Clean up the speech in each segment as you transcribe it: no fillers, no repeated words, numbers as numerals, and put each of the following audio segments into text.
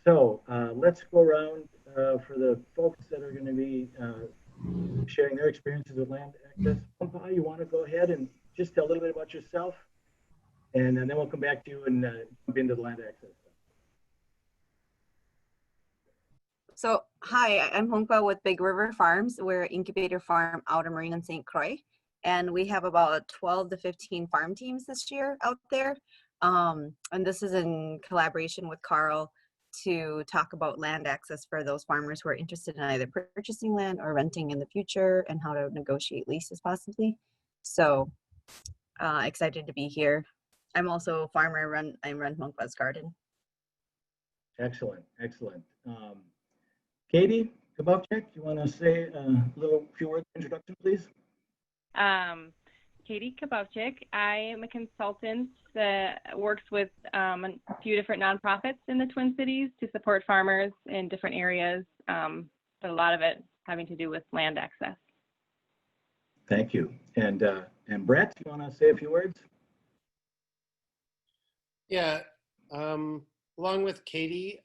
So let's go around for the folks that are going to be sharing their experiences with land access. Umpa, you want to go ahead and just tell a little bit about yourself, and then we'll come back to you and jump into the land access. So, hi, I'm Hongpa with Big River Farms. We're an incubator farm out of Marine and St. Croix, and we have about 12 to 15 farm teams this year out there. And this is in collaboration with Carl to talk about land access for those farmers who are interested in either purchasing land or renting in the future, and how to negotiate leases possibly. So excited to be here. I'm also a farmer. I run Hongpa's garden. Excellent, excellent. Katie Kabovchik, you want to say a few words of introduction, please? Katie Kabovchik. I am a consultant that works with a few different nonprofits in the Twin Cities to support farmers in different areas, but a lot of it having to do with land access. Thank you. And Brett, you want to say a few words? Yeah, along with Katie,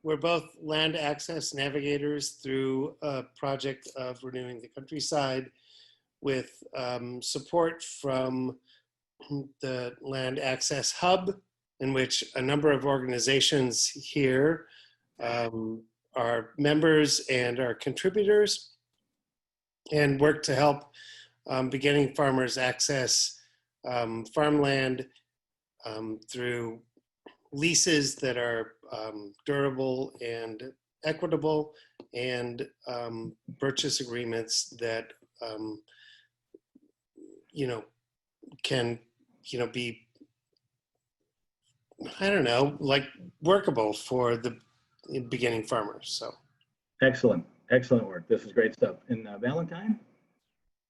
we're both land access navigators through a project of renewing the countryside with support from the Land Access Hub, in which a number of organizations here are members and are contributors, and work to help beginning farmers access farmland through leases that are durable and equitable, and purchase agreements that can be, I don't know, like workable for the beginning farmers. So excellent work. This is great stuff. And Valentine?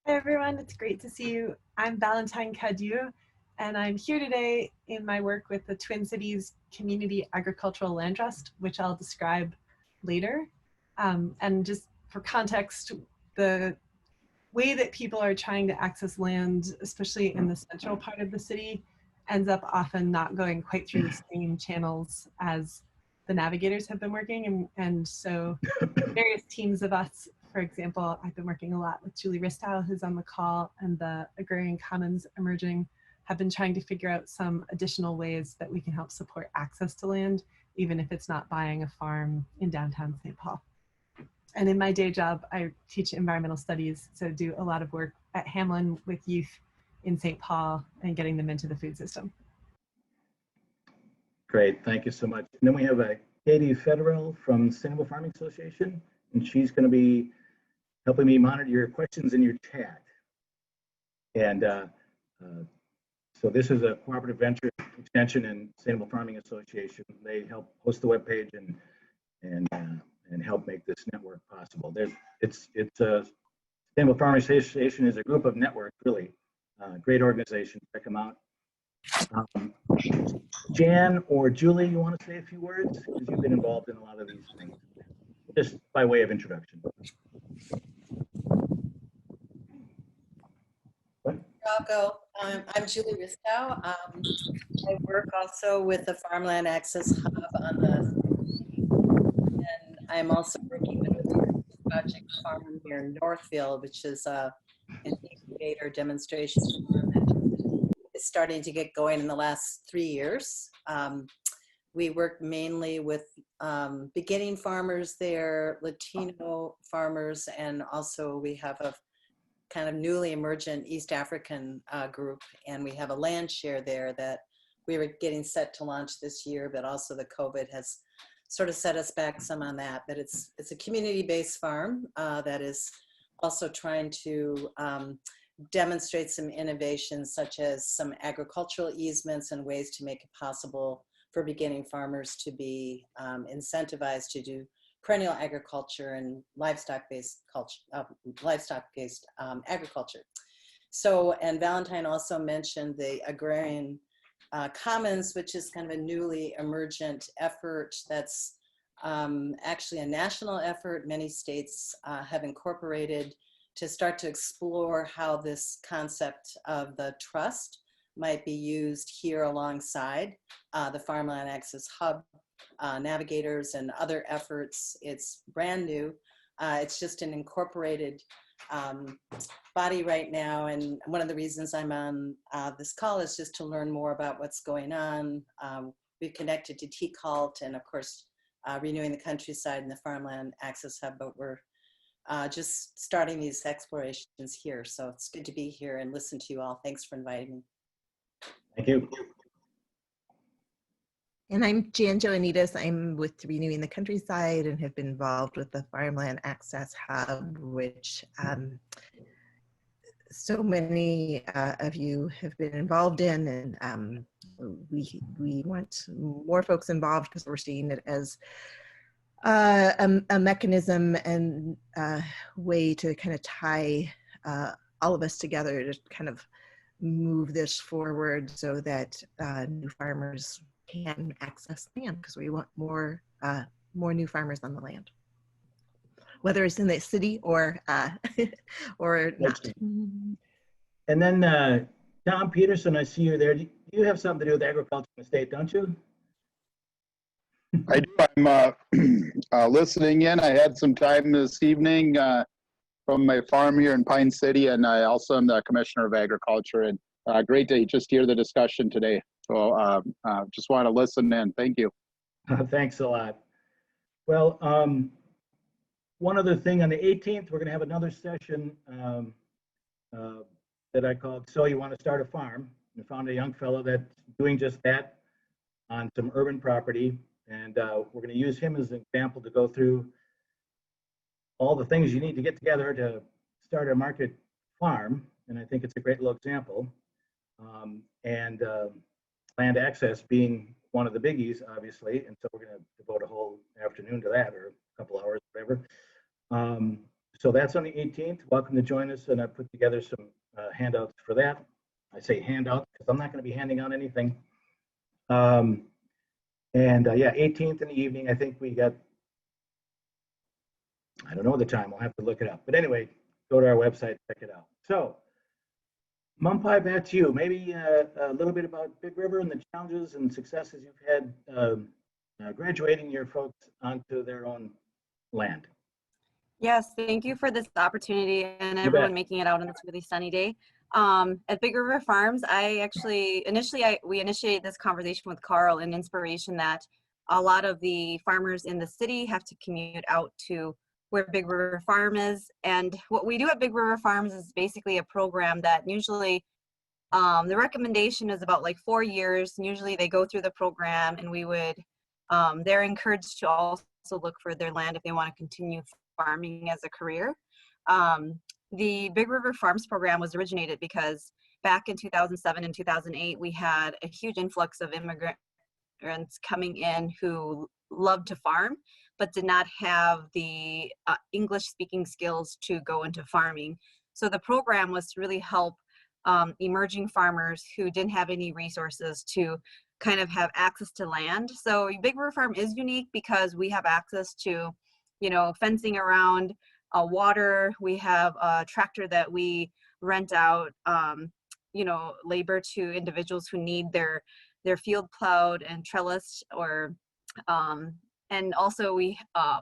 Hi everyone, it's great to see you. I'm Valentine Cadieu, and I'm here today in my work with the Twin Cities Community Agricultural Land Trust, which I'll describe later. And just for context, the way that people are trying to access land, especially in the central part of the city, ends up often not going quite through the same channels as the navigators have been working. And so various teams of us, for example, I've been working a lot with Julie Ristow, who's on the call, and the Agrarian Commons emerging, have been trying to figure out some additional ways that we can help support access to land, even if it's not buying a farm in downtown St. Paul. And in my day job, I teach environmental studies, so do a lot of work at Hamlin with youth in St. Paul and getting them into the food system. Great, thank you so much. And then we have Katie Federal from Sustainable Farming Association, and she's going to be helping me monitor your questions in your chat. And so this is a cooperative venture extension in Sustainable Farming Association. They help host the webpage and help make this network possible. It's Sustainable Farming Association is a group of networks, really great organization. Check them out. Jan or Julie, you want to say a few words, because you've been involved in a lot of these things, just by way of introduction. I'll go. I'm Julie Ristow. I work also with the Farmland Access Hub on and I'm also working with the project farm here in Northfield, which is an incubator demonstration farm that is starting to get going in the last 3 years. We work mainly with beginning farmers there, Latino farmers, and also we have a kind of newly emergent East African group, and we have a land share there that we were getting set to launch this year, but also the COVID has sort of set us back some on that. But it's a community-based farm that is also trying to demonstrate some innovations, such as some agricultural easements and ways to make it possible for beginning farmers to be incentivized to do perennial agriculture and livestock-based agriculture. So, and Valentine also mentioned the Agrarian Commons, which is kind of a newly emergent effort that's actually a national effort. Many states have incorporated to start to explore how this concept of the trust might be used here alongside the Farmland Access Hub navigators and other efforts. It's brand new. It's just an incorporated body right now. And one of the reasons I'm on this call is just to learn more about what's going on. We've connected to TCALT and of course, Renewing the Countryside and the Farmland Access Hub, but we're just starting these explorations here. So it's good to be here and listen to you all. Thanks for inviting me. Thank you. And I'm Jan Joanitas. I'm with Renewing the Countryside and have been involved with the Farmland Access Hub, which so many of you have been involved in, and we want more folks involved because we're seeing it as a mechanism and a way to kind of tie all of us together to kind of move this forward so that new farmers can access land, because we want more new farmers on the land, whether it's in the city or or not. And then Tom Peterson, I see you there. You have something to do with agriculture in the state, don't you? I do. I'm listening in. I had some time this evening from my farm here in Pine City, and I also am the Commissioner of Agriculture. And great to just hear the discussion today. So just want to listen in. Thank you. Thanks a lot. Well, one other thing, on the 18th, we're going to have another session that I called So You Want to Start a Farm. We found a young fellow that's doing just that on some urban property. And we're going to use him as an example to go through all the things you need to get together to start a market farm. And I think it's a great little example. And land access being one of the biggies, obviously. And so we're going to devote a whole afternoon to that, or a couple hours, whatever. So that's on the 18th. Welcome to join us. And I put together some handouts for that. I say handouts because I'm not going to be handing out anything. Yeah, 18th in the evening, I think we got, I don't know the time, I'll have to look it up. But anyway, go to our website, check it out. So, Mumpai, back to you. Maybe a little bit about Big River and the challenges and successes you've had graduating your folks onto their own land. Yes, thank you for this opportunity and everyone making it out on this really sunny day. At Big River Farms, we initiated this conversation with Carl in inspiration that a lot of the farmers in the city have to commute out to where Big River Farm is. And what we do at Big River Farms is basically a program that usually the recommendation is about like 4 years. And usually they go through the program, and they're encouraged to also look for their land if they want to continue farming as a career. The Big River Farms program was originated because back in 2007 and 2008, we had a huge influx of immigrants coming in who loved to farm, but did not have the English speaking skills to go into farming. So the program was to really help emerging farmers who didn't have any resources to kind of have access to land. So Big River Farm is unique because we have access to, fencing around, water. We have a tractor that we rent out, labor to individuals who need their field plowed and trellised, and also we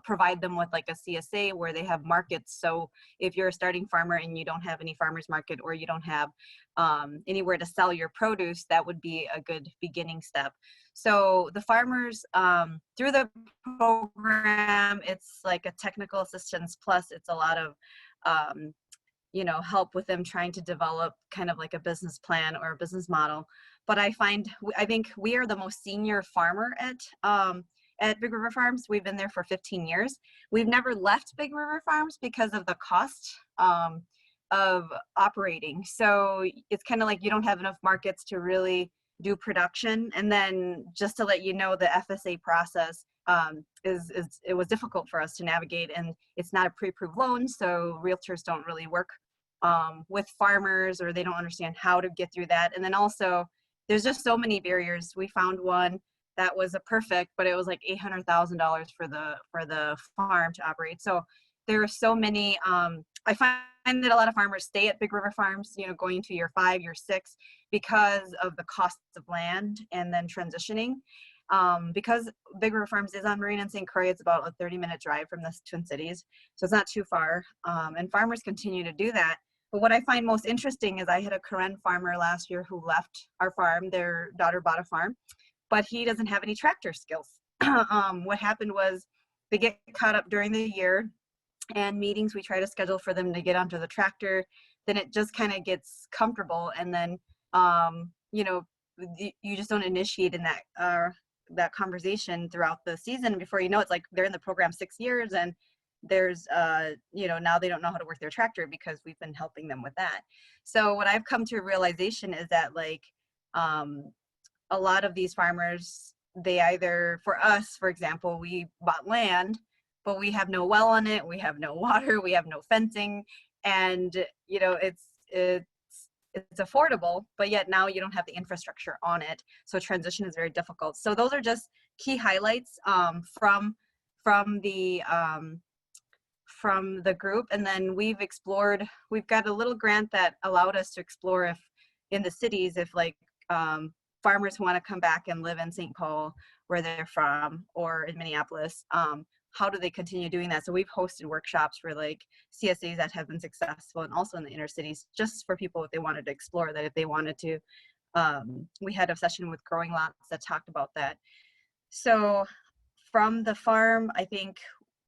provide them with like a CSA where they have markets. So if you're a starting farmer and you don't have any farmers market, or you don't have anywhere to sell your produce, that would be a good beginning step. So the farmers, through the program, it's like a technical assistance, plus it's a lot of help with them trying to develop kind of like a business plan or a business model. But I think we are the most senior farmer at Big River Farms. We've been there for 15 years. We've never left Big River Farms because of the cost of operating. So it's kind of like you don't have enough markets to really do production. And then just to let you know, the FSA process it was difficult for us to navigate, and it's not a pre-approved loan, so realtors don't really work with farmers, or they don't understand how to get through that. And then also there's just so many barriers. We found one that was a perfect, but it was like $800,000 for the farm to operate. So there are so many. I find that a lot of farmers stay at Big River Farms, going to year 5, year 6, because of the costs of land and then transitioning. Because Big River Farms is on Marine and St. Croix, it's about a 30-minute drive from the Twin Cities. So it's not too far. And farmers continue to do that. But what I find most interesting is I had a Karen farmer last year who left our farm. Their daughter bought a farm, but he doesn't have any tractor skills. What happened was they get caught up during the year, and meetings we try to schedule for them to get onto the tractor. Then it just kind of gets comfortable, and then you know, you just don't initiate in that conversation throughout the season. And before you know, it's like they're in the program 6 years, and there's you know, now they don't know how to work their tractor because we've been helping them with that. So what I've come to a realization is that, like, a lot of these farmers, they either, for us, for example, we bought land, but we have no well on it, we have no water, we have no fencing, and you know, it's affordable, but yet now you don't have the infrastructure on it, so transition is very difficult. So those are just key highlights from the group. And then we've got a little grant that allowed us to explore if in the cities, if like farmers who want to come back and live in St. Paul where they're from, or in Minneapolis, how do they continue doing that? So we've hosted workshops for like CSAs that have been successful, and also in the inner cities, just for people if they wanted to explore that, if they wanted to. We had a session with Growing Lots that talked about that. So from the farm, I think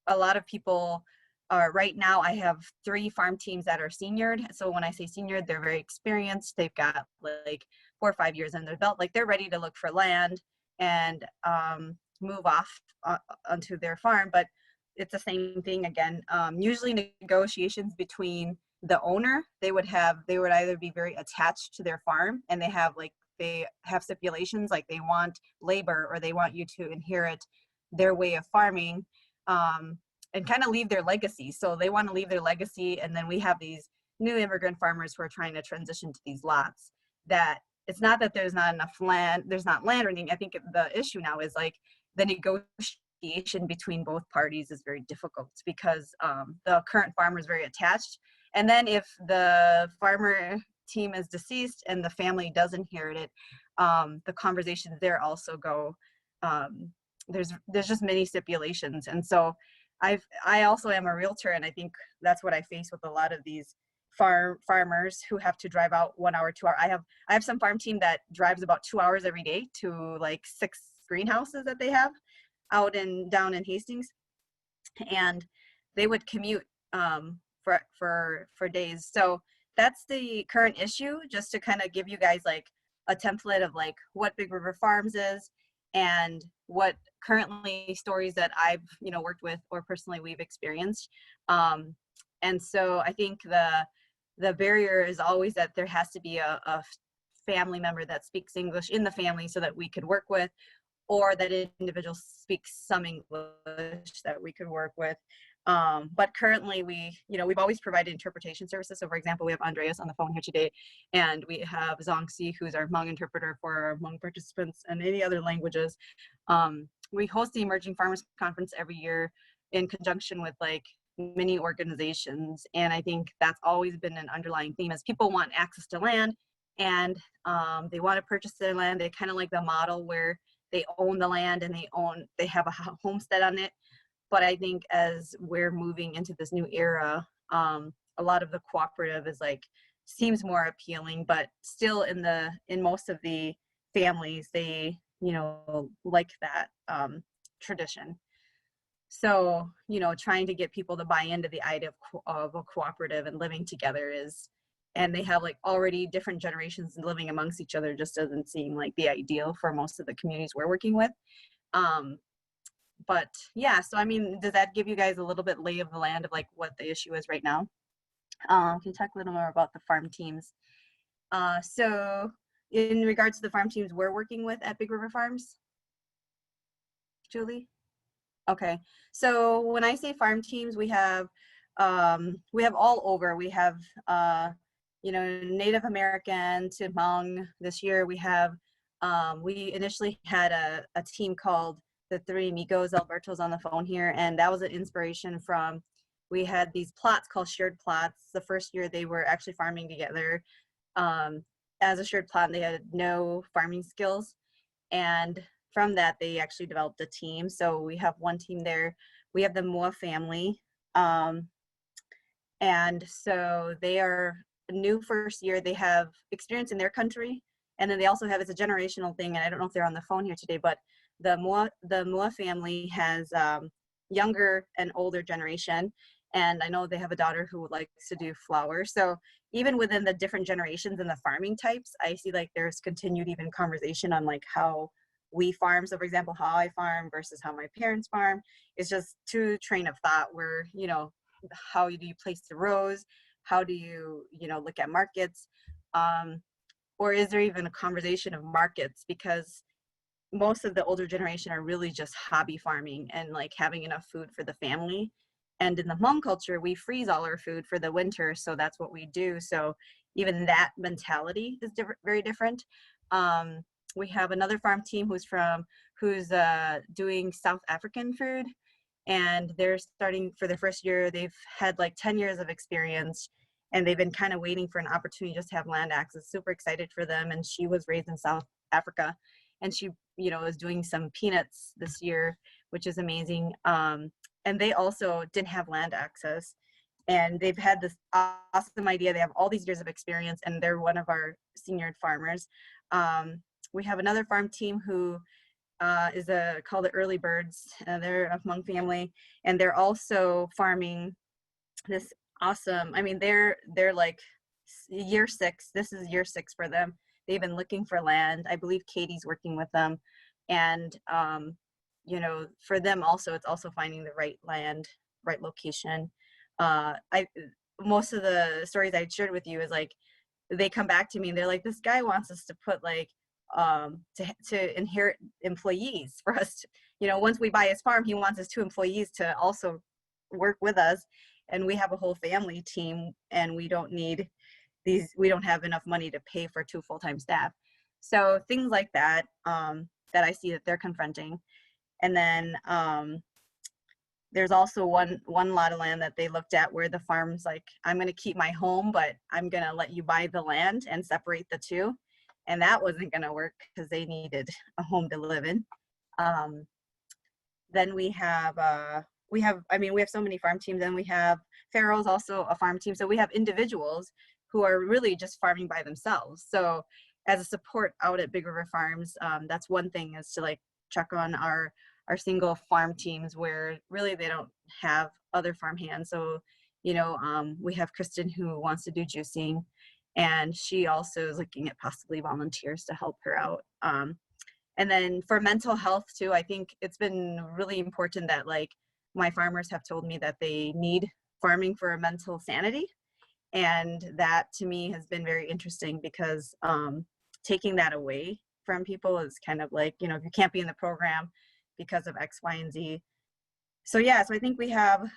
a lot of people right now, I have 3 farm teams that are seniored. So when I say seniored, they're very experienced. They've got like 4 or 5 years under their belt. Like they're ready to look for land and move off onto their farm. But it's the same thing again. Usually negotiations between the owner, they would either be very attached to their farm, and they have stipulations, like they want labor, or they want you to inherit their way of farming, and kind of leave their legacy. So they want to leave their legacy. And then we have these new immigrant farmers who are trying to transition to these lots, that it's not that there's not enough land, there's not land or anything. I think the issue now is like the negotiation between both parties is very difficult, because the current farmer is very attached. And then if the farmer team is deceased and the family does inherit it, the conversations there also go, there's just many stipulations. And so I also am a realtor, and I think that's what I face with a lot of these farmers who have to drive out 1 hour, 2 hour. I have some farm team that drives about 2 hours every day to like 6 greenhouses that they have out down in Hastings, and they would commute for days. So that's the current issue, just to kind of give you guys like a template of like what Big River Farms is, and what currently stories that I've worked with or personally we've experienced. And so I think the barrier is always that there has to be a family member that speaks English in the family so that we could work with, or that individual speaks some English that we could work with. But currently we've always provided interpretation services. So for example, we have Andreas on the phone here today, and we have Zongxi, who's our Hmong interpreter for our Hmong participants, and any other languages. We host the Emerging Farmers Conference every year in conjunction with like many organizations. And I think that's always been an underlying theme, is people want access to land, and they want to purchase their land. They kind of like the model where they own the land and they have a homestead on it. But I think as we're moving into this new era, a lot of the cooperative seems more appealing, but still in most of the families, they, like that tradition. So, trying to get people to buy into the idea of a cooperative and living together and they have like already different generations living amongst each other, just doesn't seem like the ideal for most of the communities we're working with. But yeah, so I mean, does that give you guys a little bit lay of the land of like what the issue is right now? Can you talk a little more about the farm teams? So in regards to the farm teams we're working with at Big River Farms, Julie? Okay, so when I say farm teams, we have all over. We have Native American to Hmong. This year we have we initially had a team called the Three Amigos. Alberto's on the phone here, and that was an inspiration from, we had these plots called shared plots. The first year they were actually farming together as a shared plot, and they had no farming skills. And from that, they actually developed a team. So we have one team there. We have the Moa family. And so they are new first year. They have experience in their country. And then they also have, it's a generational thing. And I don't know if they're on the phone here today, but the Moa family has younger and older generation. And I know they have a daughter who likes to do flowers. So even within the different generations and the farming types, I see like there's continued even conversation on like how we farm. So for example, how I farm versus how my parents farm. It's just two train of thought where, you know, how do you place the rows? How do you, you know, look at markets? Or is there even a conversation of markets? Because most of the older generation are really just hobby farming and like having enough food for the family. And in the Hmong culture, we freeze all our food for the winter. So that's what we do. So even that mentality is very different. We have another farm team who's doing South African food. And they're starting for the first year. They've had like 10 years of experience, and they've been kind of waiting for an opportunity just to have land access. Super excited for them. And she was raised in South Africa, and she, you know, is doing some peanuts this year, which is amazing. And they also didn't have land access, and they've had this awesome idea. They have all these years of experience, and they're one of our senior farmers. We have another farm team who is called the Early Birds. They're a Hmong family, and they're also farming this awesome, I mean, they're like year 6. This is year 6 for them. They've been looking for land. I believe Katie's working with them. And, you know, for them also, it's also finding the right land, right location. Most of the stories I shared with you is like, they come back to me and they're like, this guy wants us to put like, to inherit employees for us to, you know, once we buy his farm, he wants his 2 employees to also work with us. And we have a whole family team, and we don't have enough money to pay for 2 full-time staff. So things like that, that I see that they're confronting. And then there's also one lot of land that they looked at where the farm's like, I'm going to keep my home, but I'm going to let you buy the land and separate the 2. And that wasn't going to work because they needed a home to live in. Then we have so many farm teams, and we have Farrell's also a farm team. So we have individuals who are really just farming by themselves. So as a support out at Big River Farms, that's one thing, is to like check on our single farm teams where really they don't have other farm hands. So, you know, we have Kristen who wants to do juicing, and she also is looking at possibly volunteers to help her out. And then for mental health too, I think it's been really important that like my farmers have told me that they need farming for a mental sanity. And that to me has been very interesting, because taking that away from people is kind of like, you know, if you can't be in the program because of X, Y, and Z. So yeah, so I think we have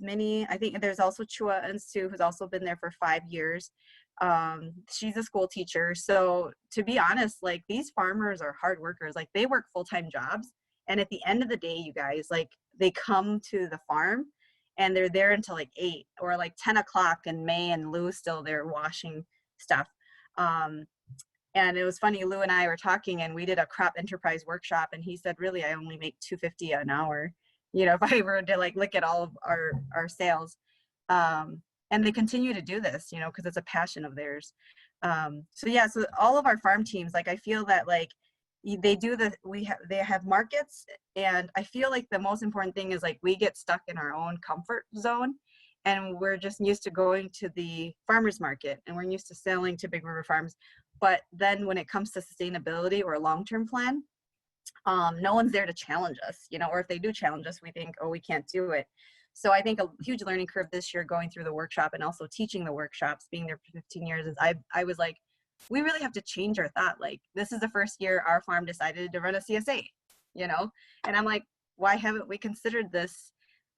many. I think there's also Chua and Sue, who's also been there for 5 years. She's a school teacher. So to be honest, like these farmers are hard workers. Like they work full-time jobs. And at the end of the day, you guys, like they come to the farm and they're there until like 8 or like 10 o'clock, and May and Lou still there washing stuff. And it was funny, Lou and I were talking, and we did a crop enterprise workshop, and he said, really, I only make $2.50 an hour, you know, if I were to like look at all of our sales. And they continue to do this, you know, because it's a passion of theirs. So yeah, so all of our farm teams, like I feel that like they have markets, and I feel like the most important thing is like we get stuck in our own comfort zone, and we're just used to going to the farmers market, and we're used to selling to Big River Farms. But then when it comes to sustainability or a long-term plan, no one's there to challenge us, you know, or if they do challenge us, we think, oh, we can't do it. So I think a huge learning curve this year going through the workshop and also teaching the workshops, being there for 15 years, is I was like, we really have to change our thought. Like, this is the first year our farm decided to run a CSA, you know? And I'm like, why haven't we considered this?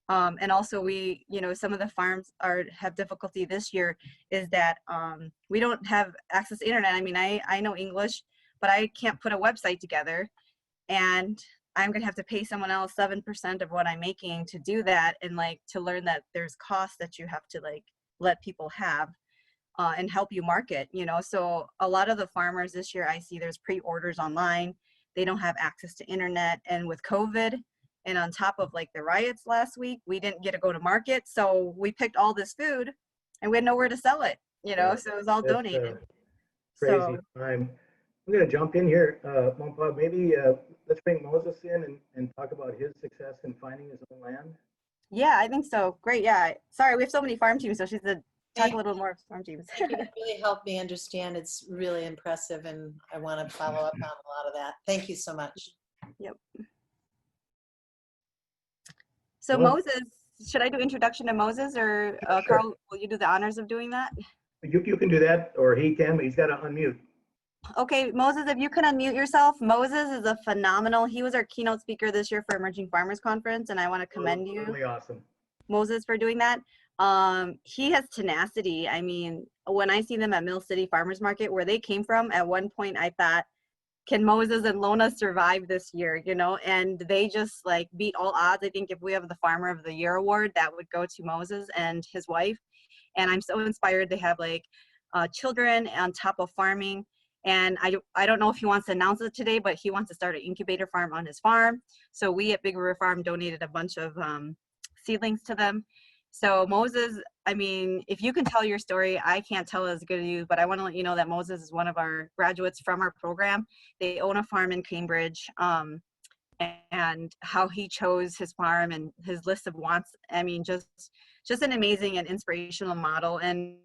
And also we, you know, some of the farms have difficulty this year is that we don't have access to internet. I mean, I know English, but I can't put a website together, and I'm going to have to pay someone else 7% of what I'm making to do that. And like, to learn that there's costs that you have to like let people have and help you market, you know? So a lot of the farmers this year, I see there's pre-orders online. they don't have access to internet. And with COVID and on top of like the riots last week, we didn't get to go to market. So we picked all this food and we had nowhere to sell it, you know, Yeah, so it was all that's donated. crazy So time. I'm going to jump in here, Mompa. Maybe let's bring Moses in and talk about his success in finding his own land. yeah, I think so. Great. Yeah. Sorry, we have so many farm teams. So she's to talk Thank a little more of farm teams. Thank you. That really helped me understand. It's really impressive, and I want to follow up on a lot of that. Thank you so much. Yep. So Well, Moses, should I do introduction to Moses or sure. Carl, will you do the honors of doing that? You can do that, or he can, but he's got to unmute. Okay, Moses, if you can unmute yourself. Moses is a phenomenal, he was our keynote speaker this year for Emerging Farmers Conference, and I want to commend you, Really awesome. Moses, for doing that. He has tenacity. I mean, when I see them at Mill City Farmers Market, where they came from, at one point I thought, can Moses and Lona survive this year, you know? And they just like beat all odds. I think if we have the Farmer of the Year award, that would go to Moses and his wife. And I'm so inspired. They have like children on top of farming. And I don't know if he wants to announce it today, but he wants to start an incubator farm on his farm. So we at Big River Farm donated a bunch of seedlings to them. So Moses, I mean, if you can tell your story, I can't tell as good as you, but I want to let you know that Moses is one of our graduates from our program. They own a farm in Cambridge, and how he chose his farm and his list of wants. I mean, just an amazing and inspirational model. And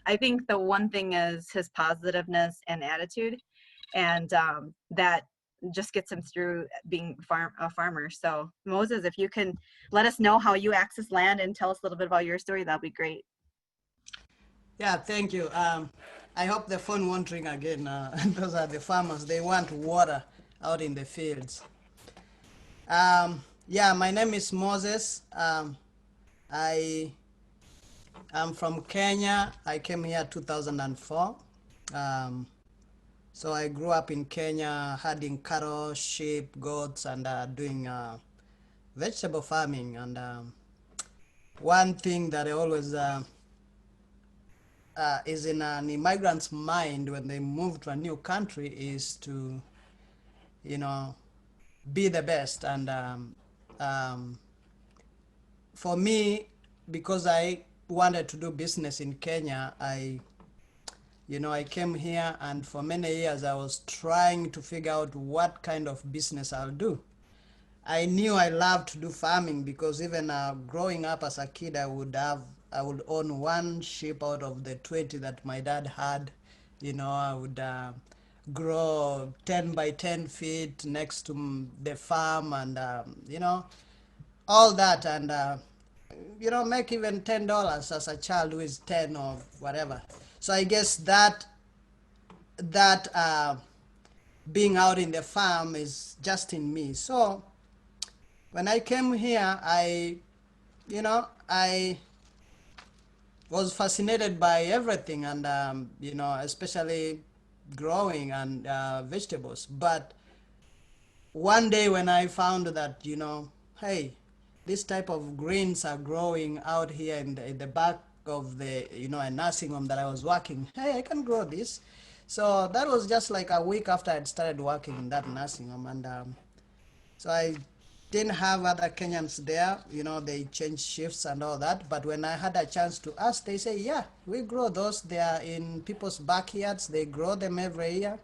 I think the one thing is his positiveness and attitude, and that just gets him through being a farmer. So Moses, if you can let us know how you access land and tell us a little bit about your story, that'll be great. Yeah, thank you. I hope the phone won't ring again. Those are the farmers. They want water out in the fields. Yeah, my name is Moses. I am from Kenya. I came here 2004. So I grew up in Kenya, herding cattle, sheep, goats, and doing vegetable farming. And one thing that I always is in an immigrant's mind when they move to a new country is to, you know, be the best. And for me, because I wanted to do business in Kenya, I came here, and for many years I was trying to figure out what kind of business I'll do. I knew I loved to do farming because even growing up as a kid, I would own one sheep out of the 20 that my dad had. You know, I would grow 10 by 10 feet next to the farm, and you know, all that, and you know, make even $10 as a child who is 10 or whatever. So I guess that being out in the farm is just in me. So when I came here, I was fascinated by everything, and you know, especially growing and vegetables. But one day when I found that, you know, hey, this type of greens are growing out here in the back of the, you know, a nursing home that I was working. Hey, I can grow this. So that was just like a week after I'd started working in that nursing home. And so I didn't have other Kenyans there, you know, they changed shifts and all that. But when I had a chance to ask, they say, yeah, we grow those. They are in people's backyards. They grow them every year.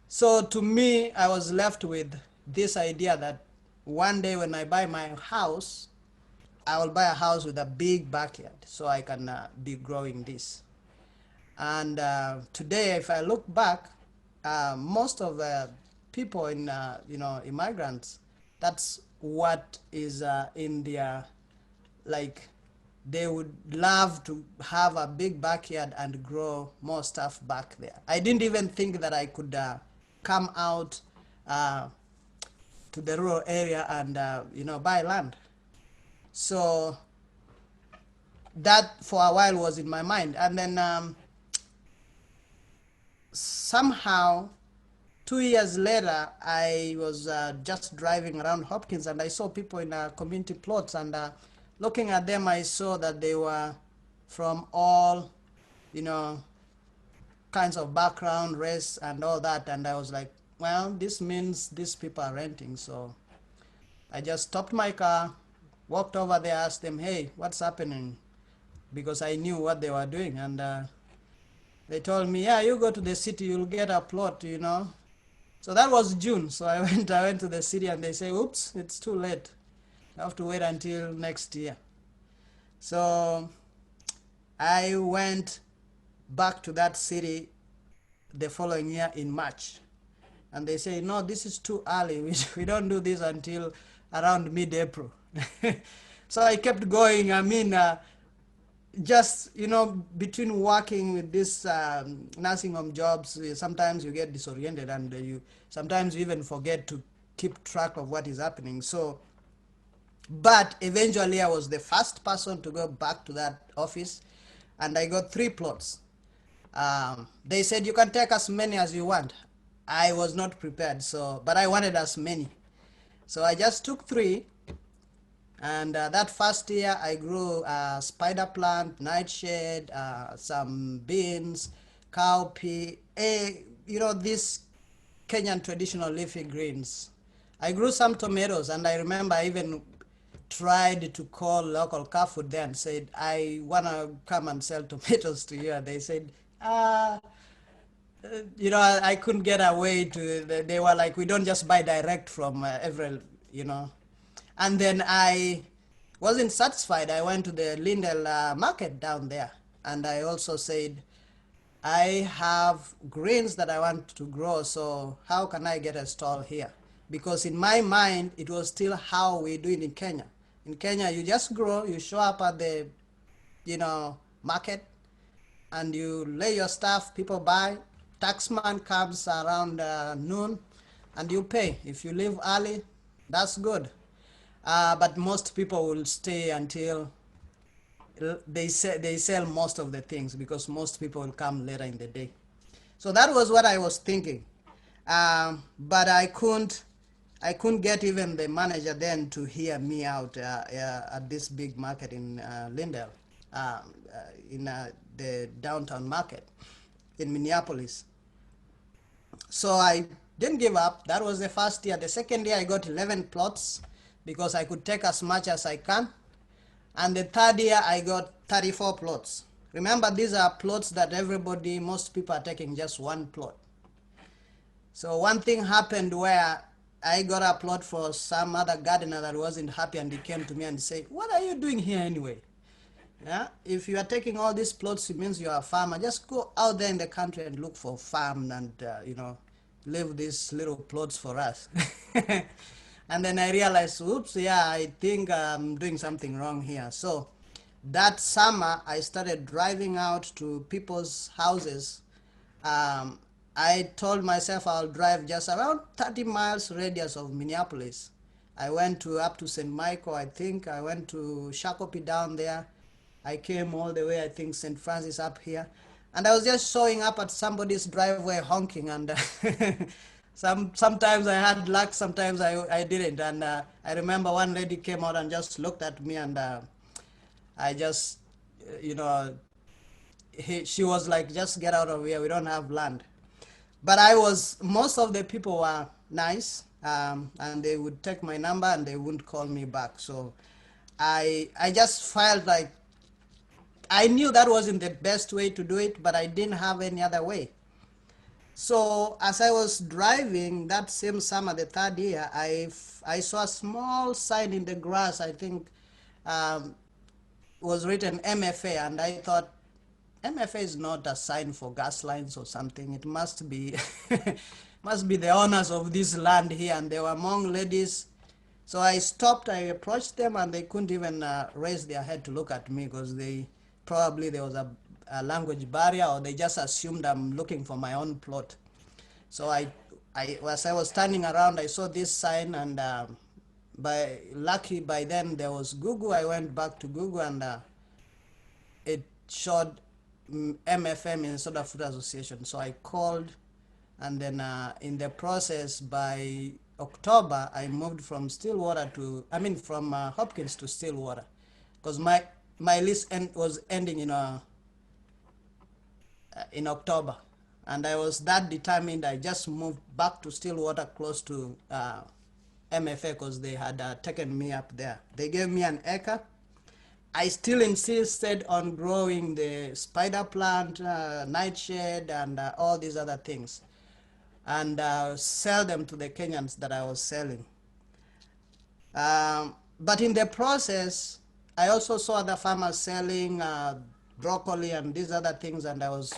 So to me, I was left with this idea that one day when I buy my house, I will buy a house with a big backyard so I can be growing this. And today, if I look back, most of the people in, you know, immigrants, that's what is in their, like, they would love to have a big backyard and grow more stuff back there. I didn't even think that I could come out to the rural area and, you know, buy land. So that for a while was in my mind. And then somehow 2 years later, I was just driving around Hopkins, and I saw people in community plots, and looking at them, I saw that they were from all, you know, kinds of background, race, and all that. And I was like, well, this means these people are renting. So I just stopped my car, walked over there, asked them, hey, what's happening? Because I knew what they were doing. And they told me, yeah, you go to the city, you'll get a plot, you know. So that was June. So I went to the city, and they say, oops, it's too late. You have to wait until next year. So I went back to that city the following year in March. And they say, no, this is too early. We don't do this until around mid-April. So I kept going. I mean, just, you know, between working with this nursing home jobs, sometimes you get disoriented, and sometimes you even forget to keep track of what is happening. So, but eventually I was the first person to go back to that office, and I got 3 plots. They said you can take as many as you want. I was not prepared, but I wanted as many. So I just took 3. And that first year I grew spider plant, nightshade, some beans, cowpea, you know, these Kenyan traditional leafy greens. I grew some tomatoes, and I remember I even tried to call local car food there and said, I want to come and sell tomatoes to you. And they said, you know, I couldn't get away to, they were like, we don't just buy direct from every, you know. And then I wasn't satisfied. I went to the Lindell market down there, and I also said, I have greens that I want to grow, so how can I get a stall here? Because in my mind, it was still how we do it in Kenya. In Kenya, you just grow, you show up at the, you know, market, and you lay your stuff, people buy, taxman comes around noon, and you pay. If you leave early, that's good. But most people will stay until they sell most of the things, because most people will come later in the day. So that was what I was thinking. But I couldn't get even the manager then to hear me out at this big market in Lindell, in the downtown market in Minneapolis. So I didn't give up. That was the first year. The second year I got 11 plots, because I could take as much as I can. And the third year I got 34 plots. Remember, these are plots that most people are taking just 1 plot. So one thing happened where I got a plot for some other gardener that wasn't happy, and he came to me and said, what are you doing here anyway? Yeah, if you are taking all these plots, it means you are a farmer. Just go out there in the country and look for farm, and you know, leave these little plots for us. And then I realized, oops, yeah, I think I'm doing something wrong here. So that summer, I started driving out to people's houses. I told myself I'll drive just around 30 miles radius of Minneapolis. I went up to St. Michael, I think. I went to Shakopee down there. I came all the way, I think, St. Francis up here. And I was just showing up at somebody's driveway honking, and sometimes I had luck, sometimes I didn't. And I remember one lady came out and just looked at me, and I just, you know, she was like, just get out of here, we don't have land. But most of the people were nice, and they would take my number and they wouldn't call me back. So I just felt like, I knew that wasn't the best way to do it, but I didn't have any other way. So as I was driving that same summer, the third year, I saw a small sign in the grass, I think was written MFA, and I thought, MFA is not a sign for gas lines or something. It must be, must be the owners of this land here, and they were among ladies. So I stopped, I approached them, and they couldn't even raise their head to look at me, because probably there was a language barrier, or they just assumed I'm looking for my own plot. So as I was turning around, I saw this sign, and lucky by then there was Google. I went back to Google, and it showed MFM, Minnesota Food Association. So I called, and then in the process, by October, I moved from from Hopkins to Stillwater, because my lease was ending in October. And I was that determined. I just moved back to Stillwater, close to MFA, because they had taken me up there. They gave me an acre. I still insisted on growing the spider plant, nightshade, and all these other things, and sell them to the Kenyans that I was selling. But in the process, I also saw other farmers selling broccoli and these other things, and I was,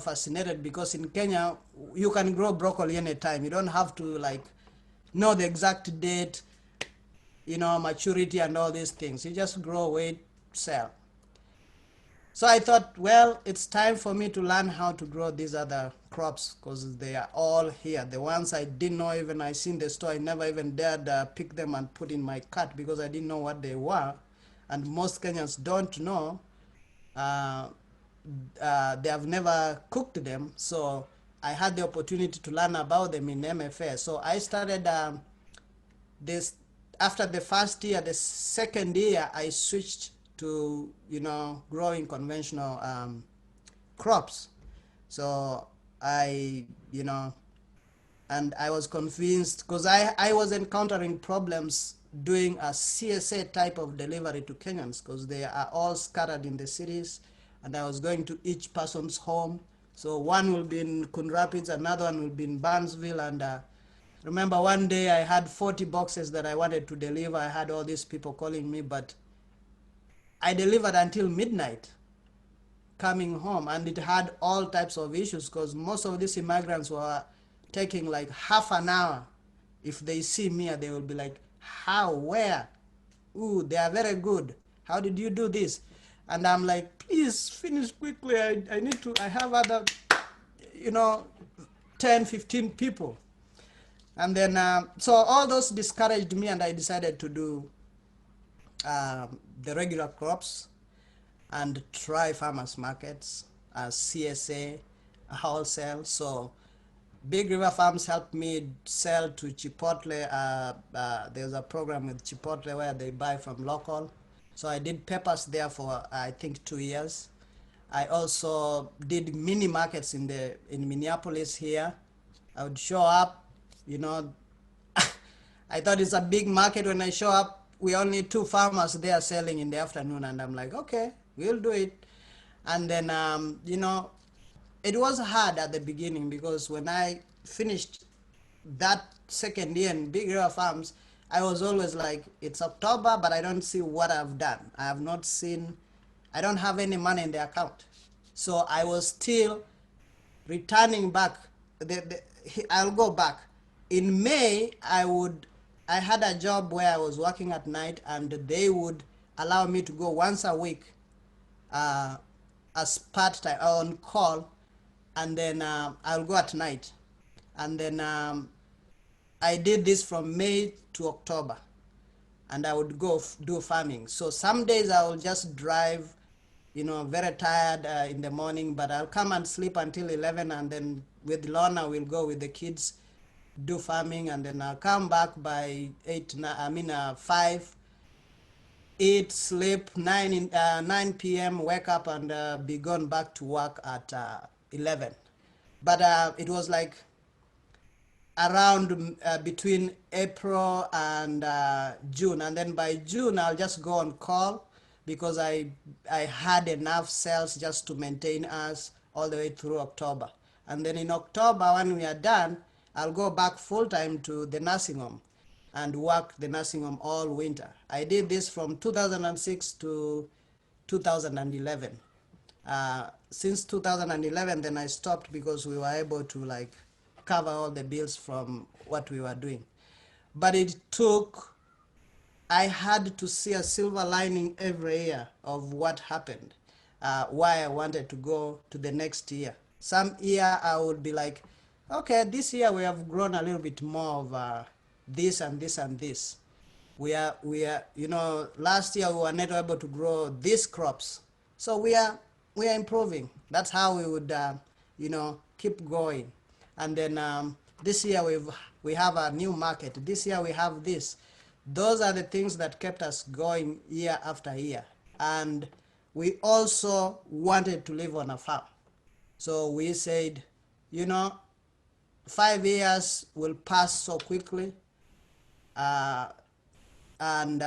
fascinated, because in Kenya, you can grow broccoli anytime. You don't have to like know the exact date, maturity and all these things. You just grow, wait, sell. So I thought, well, it's time for me to learn how to grow these other crops, because they are all here. The ones I didn't know, even I seen the store, I never even dared pick them and put in my cart, because I didn't know what they were. And most Kenyans don't know. They have never cooked them. So I had the opportunity to learn about them in MFA. So I started this after the first year. The second year, I switched to growing conventional crops. So I and I was convinced, because I was encountering problems doing a CSA type of delivery to Kenyans, because they are all scattered in the cities, and I was going to each person's home. So one will be in Coon Rapids, another one will be in Barnesville, and remember one day I had 40 boxes that I wanted to deliver. I had all these people calling me, but I delivered until midnight coming home, and it had all types of issues, because most of these immigrants were taking like half an hour. If they see me, they will be like, how, where? Ooh, they are very good. How did you do this? And I'm like, please finish quickly. I have other, 10, 15 people. And then, so all those discouraged me, and I decided to do the regular crops and try farmers markets as CSA, wholesale. So Big River Farms helped me sell to Chipotle. There's a program with Chipotle where they buy from local. So I did peppers there for I think 2 years. I also did mini markets in Minneapolis here. I would show up, I thought it's a big market. When I show up, we only 2 farmers there selling in the afternoon, and I'm like, okay, we'll do it. And then, it was hard at the beginning, because when I finished that second year in Big River Farms, I was always like, it's October, but I don't see what I've done. I have not seen, I don't have any money in the account. So I was still returning back. I'll go back. In May, I had a job where I was working at night, and they would allow me to go once a week as part-time on call, and then I'll go at night. And then I did this from May to October, and I would go do farming. So some days I will just drive, very tired in the morning, but I'll come and sleep until 11, and then with Lorna we'll go with the kids, do farming, and then I'll come back by 5, eat, sleep, 9 p.m., wake up, and be gone back to work at 11. But it was like around between April and June, and then by June I'll just go on call, because I had enough sales just to maintain us all the way through October. And then in October, when we are done, I'll go back full-time to the nursing home and work the nursing home all winter. I did this from 2006 to 2011. Since 2011, then I stopped, because we were able to like cover all the bills from what we were doing. But it took, I had to see a silver lining every year of what happened, why I wanted to go to the next year. Some year I would be like, okay, this year we have grown a little bit more of this and this and this. We are, last year we were not able to grow these crops. So we are improving. That's how we would, keep going. And then this year we have a new market. This year we have this. Those are the things that kept us going year after year. And we also wanted to live on a farm. So we said, you know, 5 years will pass so quickly. And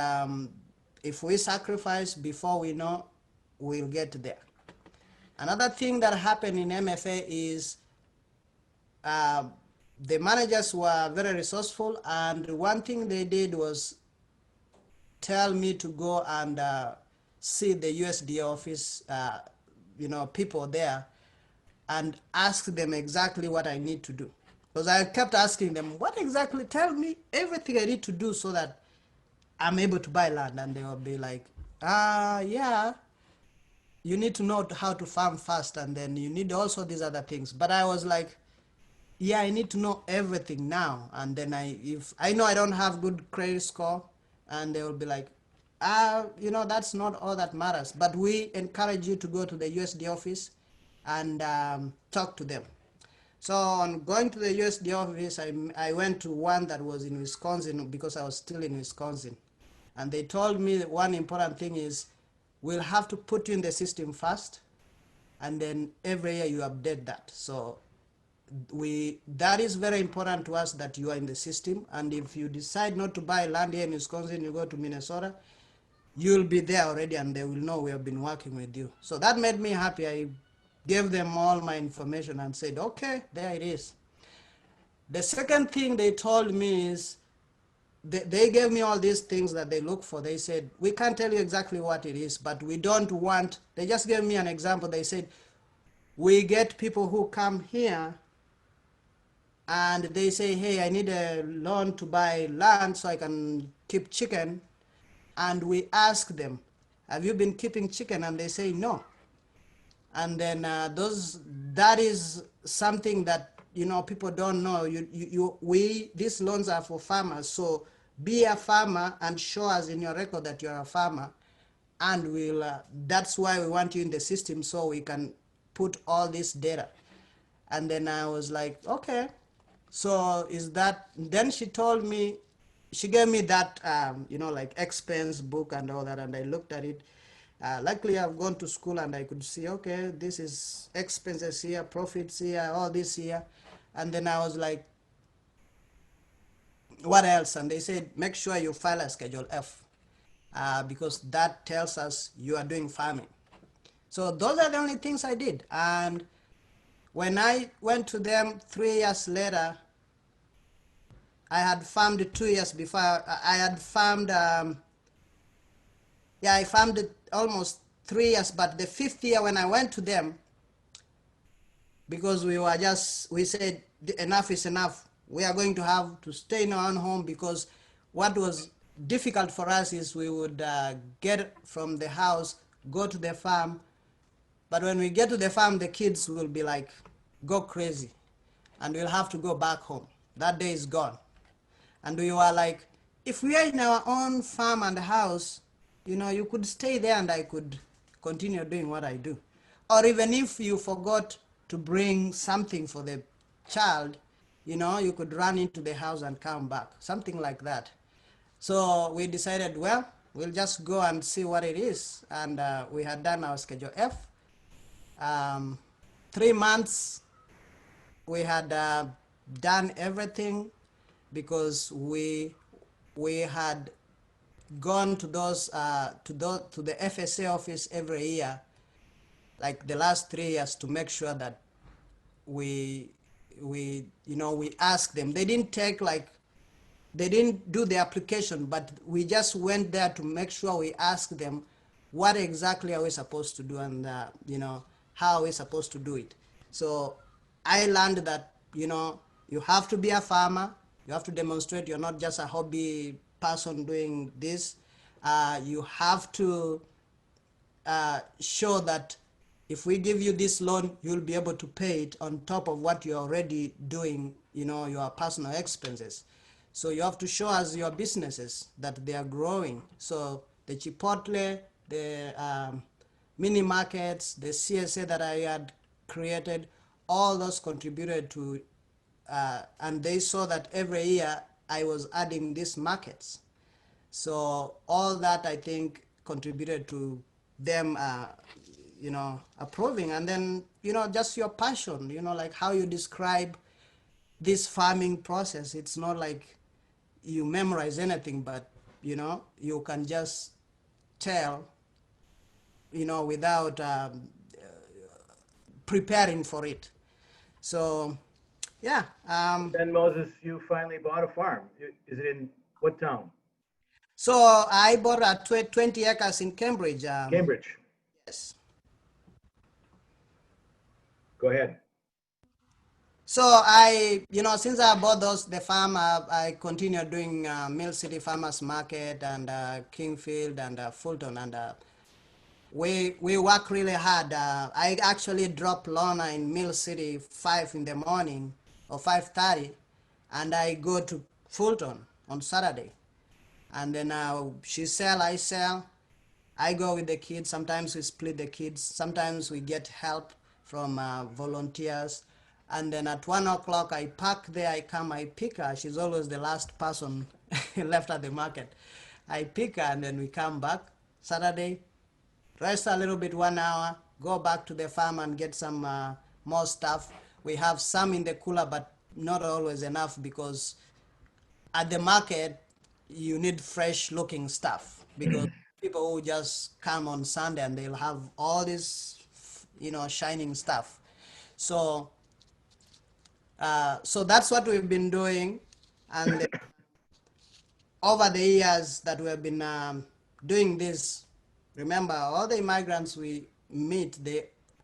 if we sacrifice before we know, we'll get there. Another thing that happened in MFA is uh, the managers were very resourceful, and one thing they did was tell me to go and see the USDA office, people there, and ask them exactly what I need to do. Because I kept asking them, what exactly, tell me everything I need to do so that I'm able to buy land. And they will be like, yeah, you need to know how to farm first, and then you need also these other things. But I was like, yeah, I need to know everything now. And then if I know I don't have good credit score, and they will be like, that's not all that matters. But we encourage you to go to the USD office and talk to them. So on going to the USD office, I went to one that was in Wisconsin because I was still in Wisconsin. And they told me that one important thing is we'll have to put you in the system first, and then every year you update that. So that is very important to us, that you are in the system. And if you decide not to buy land here in Wisconsin, you go to Minnesota, you'll be there already, and they will know we have been working with you. So that made me happy. I gave them all my information and said, okay, there it is. The second thing they told me is, they gave me all these things that they look for. They said, we can't tell you exactly what it is, but we don't want, they just gave me an example. They said, we get people who come here and they say, hey, I need a loan to buy land so I can keep chicken. And we ask them, have you been keeping chicken? And they say no. And then that is something that people don't know. These loans are for farmers. So be a farmer and show us in your record that you're a farmer, and that's why we want you in the system, so we can put all this data. And then I was like, okay. So then she told me, she gave me that, like expense book and all that, and I looked at it. Luckily, I've gone to school and I could see, okay, this is expenses here, profits here, all this here. And then I was like, what else? And they said, make sure you file a Schedule F, because that tells us you are doing farming. So those are the only things I did. And when I went to them 3 years later, I had farmed 2 years before. I had farmed, I farmed it almost 3 years, but the 5th year when I went to them, because we said enough is enough. We are going to have to stay in our own home, because what was difficult for us is we would get from the house, go to the farm, but when we get to the farm, the kids will be like, go crazy, and we'll have to go back home. That day is gone. And we were like, if we are in our own farm and house, you could stay there and I could continue doing what I do. Or even if you forgot to bring something for the child, you could run into the house and come back, something like that. So we decided, well, we'll just go and see what it is. And we had done our Schedule F. 3 months, we had done everything, because we had gone to to the FSA office every year, like the last 3 years, to make sure that we ask them. They didn't do the application, but we just went there to make sure we ask them, what exactly are we supposed to do, and how are we supposed to do it. So I learned that you have to be a farmer. You have to demonstrate you're not just a hobby person doing this. You have to show that if we give you this loan, you'll be able to pay it on top of what you're already doing, your personal expenses. So you have to show us your businesses that they are growing. So the Chipotle, the mini markets, the CSA that I had created, all those contributed to, and they saw that every year I was adding these markets. So all that, I think, contributed to them, you know, approving. And then, you know, just your passion, you know, like how you describe this farming process. It's not like you memorize anything, but, you know, you can just tell, you know, without preparing for it. So, yeah. Then Moses, you finally bought a farm. Is it in what town? So I bought 20 acres in Cambridge. Cambridge. Yes. Go ahead. So I, you know, since I bought the farm, I continued doing Mill City Farmers Market and Kingfield and Fulton, and we work really hard. I actually drop Lorna in Mill City 5 in the morning or 5:30, and I go to Fulton on Saturday, and then she sell, I sell. I go with the kids. Sometimes we split the kids. Sometimes we get help from volunteers. And then at 1 o'clock, I park there. I come, I pick her. She's always the last person left at the market. I pick her, and then we come back Saturday, rest a little bit 1 hour, go back to the farm and get some more stuff. We have some in the cooler, but not always enough, because at the market, you need fresh looking stuff, because people who just come on Sunday and they'll have all this, you know, shining stuff. So, so that's what we've been doing. And over the years that we have been doing this, remember, all the immigrants we meet,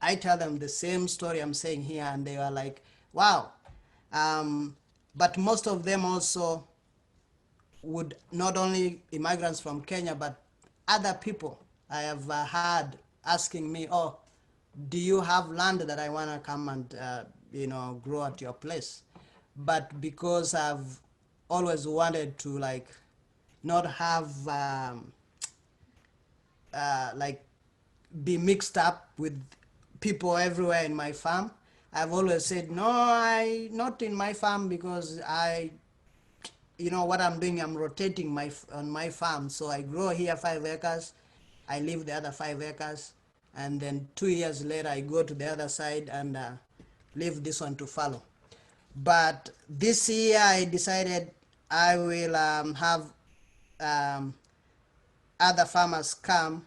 I tell them the same story I'm saying here, and they are like, wow. But most of them also would, not only immigrants from Kenya, but other people I have heard asking me, oh, do you have land that I want to come and, you know, grow at your place? But because I've always wanted to, like, not have, like, be mixed up with people everywhere in my farm, I've always said, no, not in my farm, because you know what I'm doing, I'm rotating on my farm. So I grow here 5 acres, I leave the other 5 acres, and then 2 years later I go to the other side and leave this one to follow. But this year I decided I will have other farmers come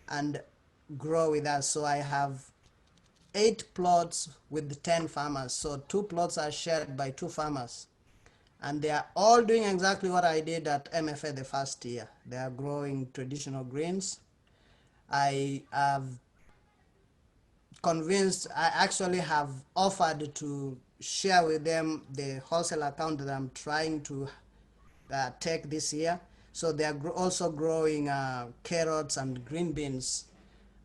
and grow with us. So I have 8 plots with 10 farmers. So 2 plots are shared by 2 farmers. And they are all doing exactly what I did at MFA the first year. They are growing traditional greens. I have convinced, I actually have offered to share with them the wholesale account that I'm trying to take this year. So they are also growing carrots and green beans.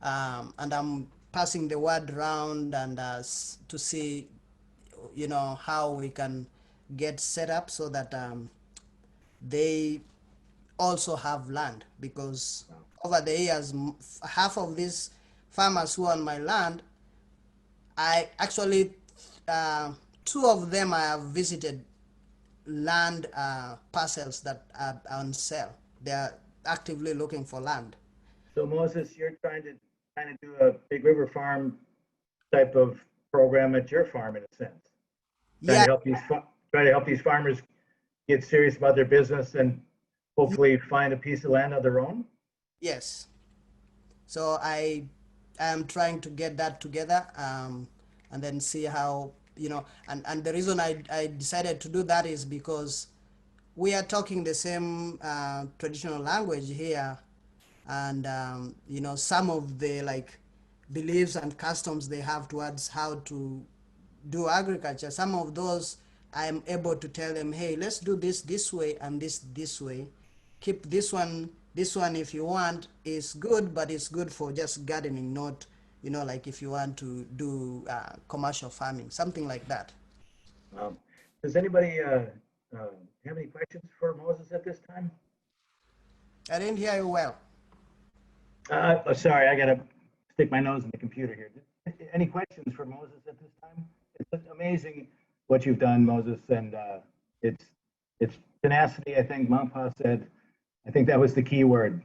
And I'm passing the word around and to see, you know, how we can get set up so that they also have land, because over the years, half of these farmers who are on my land, I actually, 2 of them I have visited land parcels that are on sale. They are actively looking for land. So Moses, you're trying to kind of do a Big River Farm type of program at your farm, in a sense. Yeah, Try to help these farmers get serious about their business and hopefully find a piece of land of their own. yes. So I am trying to get that together, and then see how, you know, and the reason I decided to do that is because we are talking the same traditional language here, and you know, some of the, like, beliefs and customs they have towards how to do agriculture, some of those I am able to tell them, hey, let's do this way and this way. Keep this one if you want, is good, but it's good for just gardening, not, you know, like if you want to do commercial farming, something like that. Does anybody have any questions for Moses at this time? I didn't hear you well. Sorry, I gotta stick my nose in the computer here. Any questions for Moses at this time? It's amazing what you've done, Moses, and it's tenacity. I think Mampa said. I think that was the key word.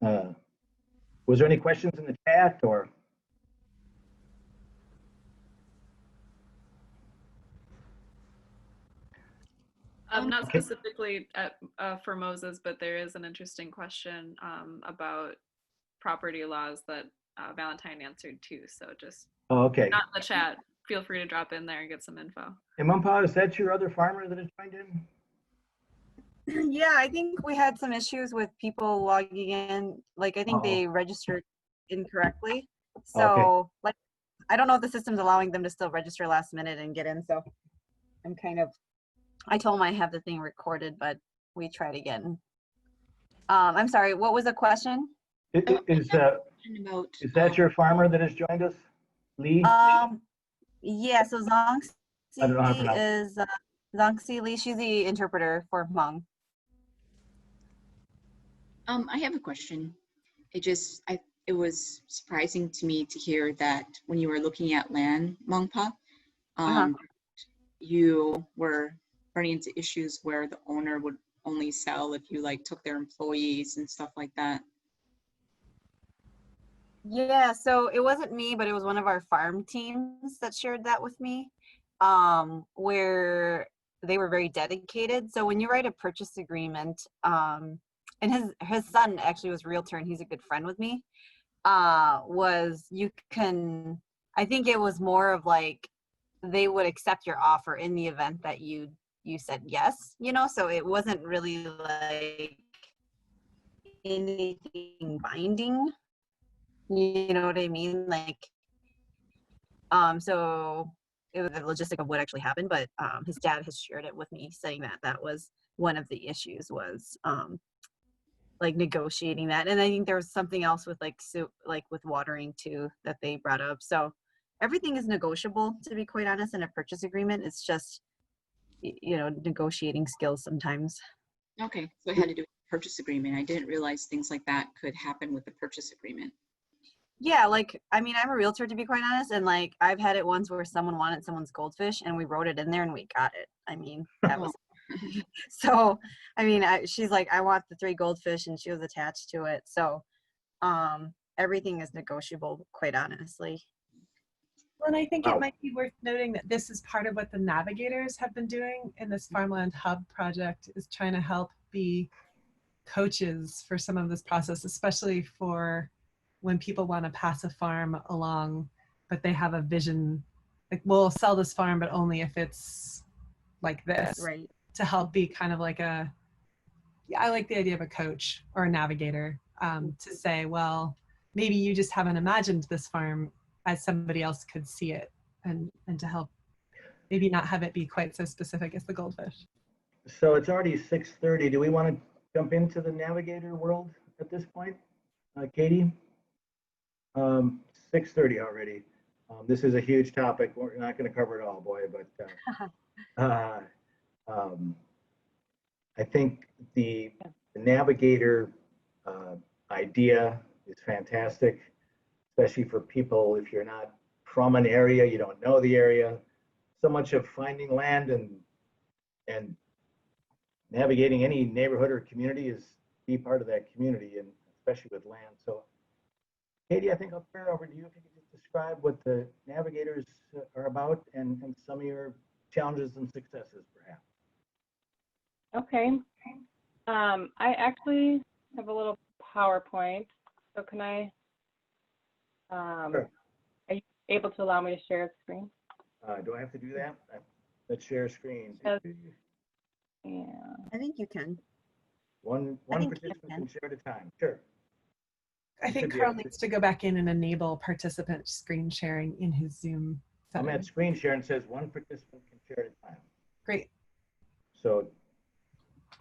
Was there any questions in the chat or? Not Okay. specifically at, for Moses, but there is an interesting question about property laws that Valentine answered too. So just Oh, okay. not in the chat. Feel free to drop in there and get some info. And Mumpa, is that your other farmer that has joined in? Yeah, I think we had some issues with people logging in. Like, I think they registered incorrectly. So, like, I don't know if the system's allowing them to still register last minute and get in. So I'm kind of, I told them I have the thing recorded, but we tried again. I'm sorry, what was the question? Is that your farmer that has joined us? Lee? Yeah, so I don't know how to pronounce it. is Zongxi Lee. She's the interpreter for Hmong. I have a question. It was surprising to me to hear that when you were looking at land, Mongpa, you were running into issues where the owner would only sell if you like took their employees and stuff like that. Yeah, so it wasn't me, but it was one of our farm teams that shared that with me, where they were very dedicated. So when you write a purchase agreement, and his son actually was a realtor and he's a good friend with me, was you can, I think it was more of like, they would accept your offer in the event that you said yes, you know, so it wasn't really like anything binding. You know what I mean? Like, so it was the logistic of what actually happened, but his dad has shared it with me, saying that that was one of the issues was like negotiating that. And I think there was something else with like with watering too that they brought up. So everything is negotiable, to be quite honest, in a purchase agreement. It's just, you know, negotiating skills sometimes. Okay, so it had to do with the purchase agreement. I didn't realize things like that could happen with the purchase agreement. Yeah, like, I mean, I'm a realtor, to be quite honest, and like I've had it once where someone wanted someone's goldfish and we wrote it in there and we got it. I mean, that was so, I mean, she's like, I want the 3 goldfish, and she was attached to it. So everything is negotiable, quite honestly. Well, and I think it might be worth noting that this is part of what the navigators have been doing in this Farmland Hub project, is trying to help be coaches for some of this process, especially for when people want to pass a farm along, but they have a vision, like, we'll sell this farm, but only if it's like this, right? To help be kind of like a, I like the idea of a coach or a navigator, to say, well, maybe you just haven't imagined this farm as somebody else could see it, and to help maybe not have it be quite so specific as the goldfish. So it's already 6:30. Do we want to jump into the navigator world at this point? Katie? 6:30 already. This is a huge topic. We're not going to cover it all, boy, but I think the navigator idea is fantastic, especially for people if you're not from an area, you don't know the area. So much of finding land and navigating any neighborhood or community is be part of that community, and especially with land. So Katie, I think I'll turn it over to you if you could just describe what the navigators are about and some of your challenges and successes, perhaps. Okay. I actually have a little PowerPoint. So can I, Sure. Are you able to allow me to share a screen? Do I have to do that? Let's share screen. Yeah. I think you can. One participant can share at a time. Sure. I think Carl needs to go back in and enable participant screen sharing in his Zoom I'm at screen share and says one participant can share at a time. Great. So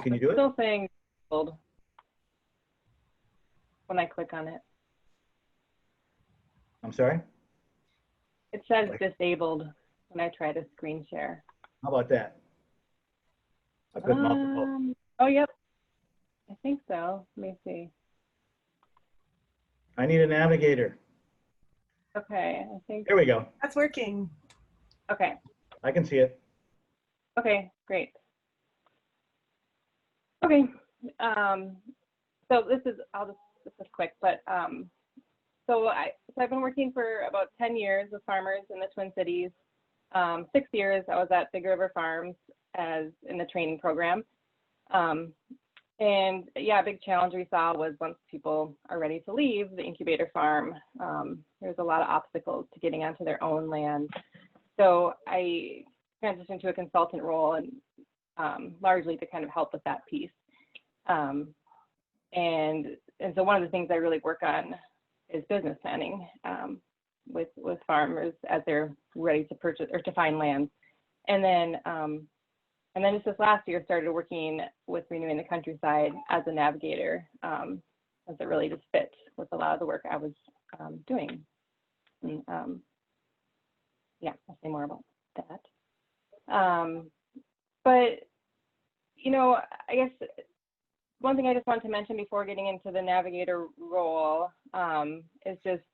can you do it? Still saying disabled when I click on it. I'm sorry? It says disabled when I try to screen share. How about that? I put multiple. Oh, yep. I think so. Let me see. I need a navigator. Okay, I think. There we go. That's working. Okay. I can see it. Okay, great. Okay. So this is quick, but so I've been working for about 10 years with farmers in the Twin Cities. 6 years I was at Big River Farms, as in the training program. And yeah, a big challenge we saw was once people are ready to leave the incubator farm, there's a lot of obstacles to getting onto their own land. So I transitioned to a consultant role and largely to kind of help with that piece. And so one of the things I really work on is business planning with farmers as they're ready to purchase or to find land. And then just this last year started working with Renewing the Countryside as a navigator, as it really just fit with a lot of the work I was doing. And, yeah, I'll say more about that. But, you know, I guess one thing I just wanted to mention before getting into the navigator role is just,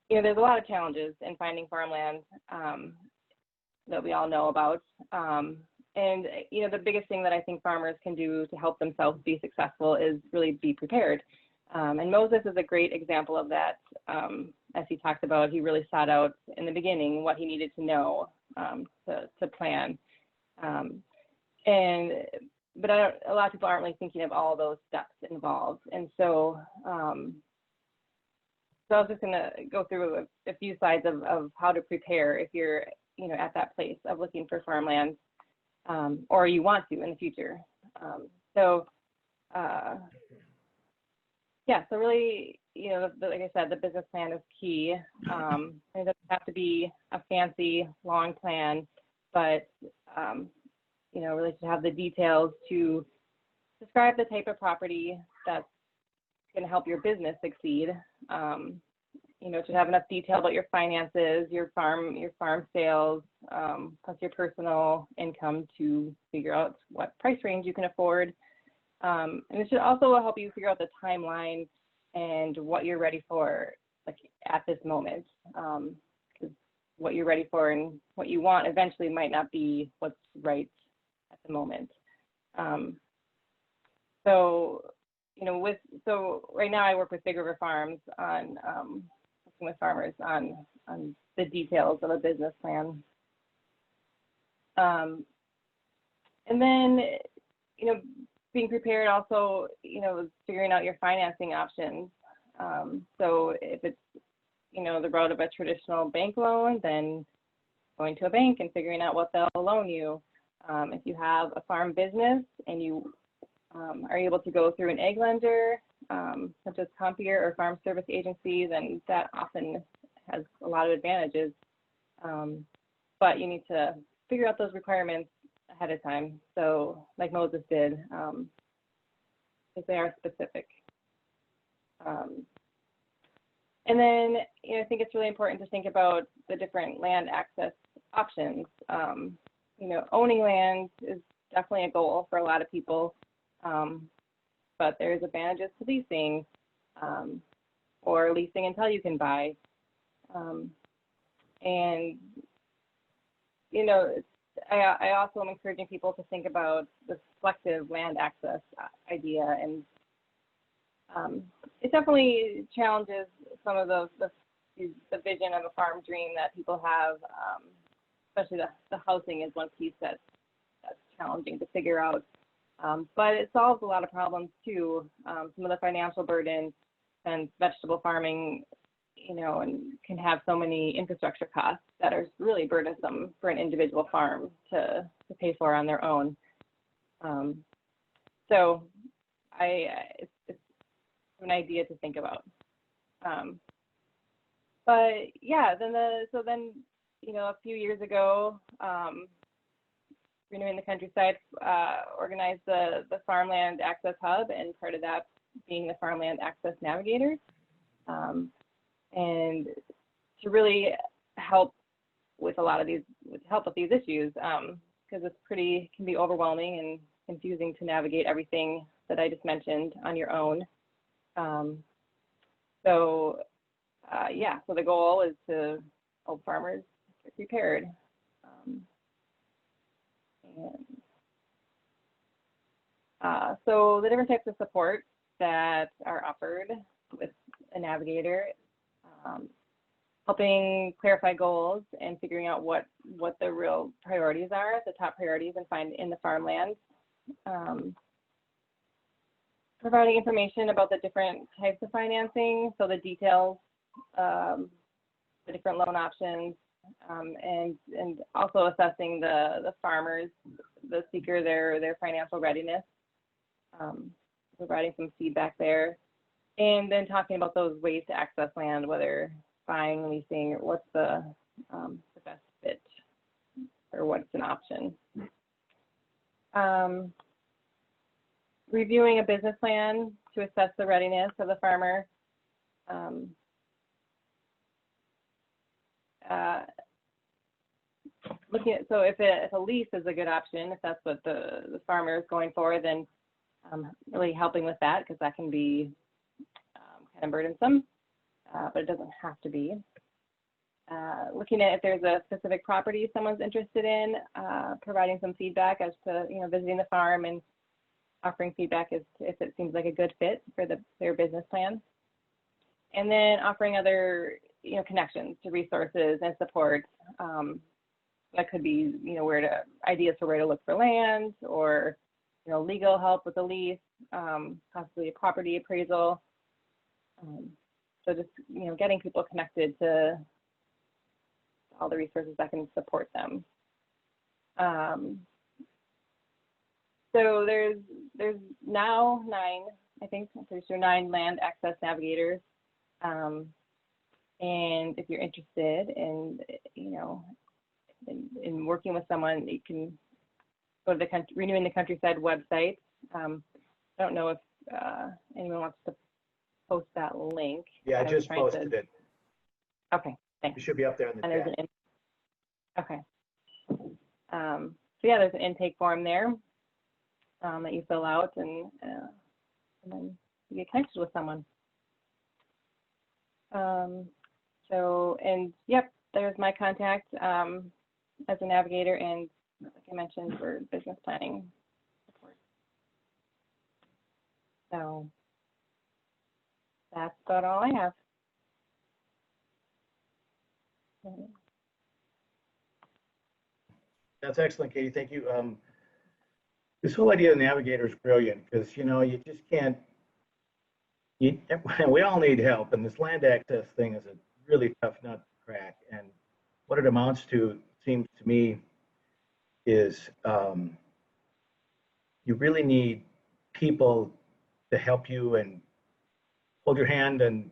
you know, there's a lot of challenges in finding farmland that we all know about. And, you know, the biggest thing that I think farmers can do to help themselves be successful is really be prepared. And Moses is a great example of that. As he talked about, he really sought out in the beginning what he needed to know to plan. But a lot of people aren't really thinking of all those steps involved. And so, so I was just gonna go through a few slides of how to prepare if you're, you know, at that place of looking for farmland, or you want to in the future. Yeah, so really, you know, like I said, the business plan is key. It doesn't have to be a fancy, long plan, but, you know, really to have the details to describe the type of property that's going to help your business succeed. You know, to have enough detail about your finances, your farm sales, plus your personal income to figure out what price range you can afford. And it should also help you figure out the timeline and what you're ready for, like at this moment. Because what you're ready for and what you want eventually might not be what's right at the moment. So, you know, so right now I work with Big River Farms on working with farmers on the details of a business plan. And then, you know, being prepared also, you know, figuring out your financing options. So if it's, you know, the route of a traditional bank loan, then going to a bank and figuring out what they'll loan you. If you have a farm business and you are able to go through an ag lender, such as Compier or Farm Service Agency, then that often has a lot of advantages. But you need to figure out those requirements ahead of time. So like Moses did, if they are specific. And then, you know, I think it's really important to think about the different land access options. You know, owning land is definitely a goal for a lot of people, but there's advantages to leasing, or leasing until you can buy. And, you know, I also am encouraging people to think about the selective land access idea, and it definitely challenges some of the vision of a farm dream that people have, especially the housing is one piece that's challenging to figure out. But it solves a lot of problems too. Some of the financial burden and vegetable farming, you know, and can have so many infrastructure costs that are really burdensome for an individual farm to pay for on their own. So it's an idea to think about. But yeah, then you know, a few years ago, Renewing the Countryside organized the Farmland Access Hub, and part of that being the Farmland Access Navigator. And to really help with a lot of these, these issues, because it's can be overwhelming and confusing to navigate everything that I just mentioned on your own. Yeah, so the goal is to help farmers get prepared. So the different types of support that are offered with a navigator, helping clarify goals and figuring out what the real priorities are, the top priorities, and find in the farmland. Providing information about the different types of financing, so the details, the different loan options, and also assessing the farmers, the seeker, their financial readiness, providing some feedback there, and then talking about those ways to access land, whether buying, leasing, or what's the best fit, or what's an option. Reviewing a business plan to assess the readiness of the farmer. Looking at, so if a lease is a good option, if that's what the farmer is going for, then really helping with that, because that can be kind of burdensome, but it doesn't have to be. Looking at if there's a specific property someone's interested in, providing some feedback as to, visiting the farm and offering feedback if it seems like a good fit for their business plan. And then offering other, connections to resources and support. That could be, ideas for where to look for land, or, legal help with the lease, possibly a property appraisal. So just, getting people connected to all the resources that can support them. So there's now 9, I think, I'm pretty sure 9 land access navigators. And if you're interested in, in working with someone, you can go to the Renewing the Countryside website. I don't know if anyone wants to post that link. Yeah, I just posted it. Okay, thanks. It should be up there in the chat. Okay. So yeah, there's an intake form there that you fill out, and then you get connected with someone. And yep, there's my contact as a navigator, and like I mentioned, for business planning support. So that's about all I have. That's excellent, Katie. Thank you. This whole idea of navigator is brilliant, because you just can't. We all need help, and this land access thing is a really tough nut to crack. And what it amounts to, seems to me, is you really need people to help you and hold your hand and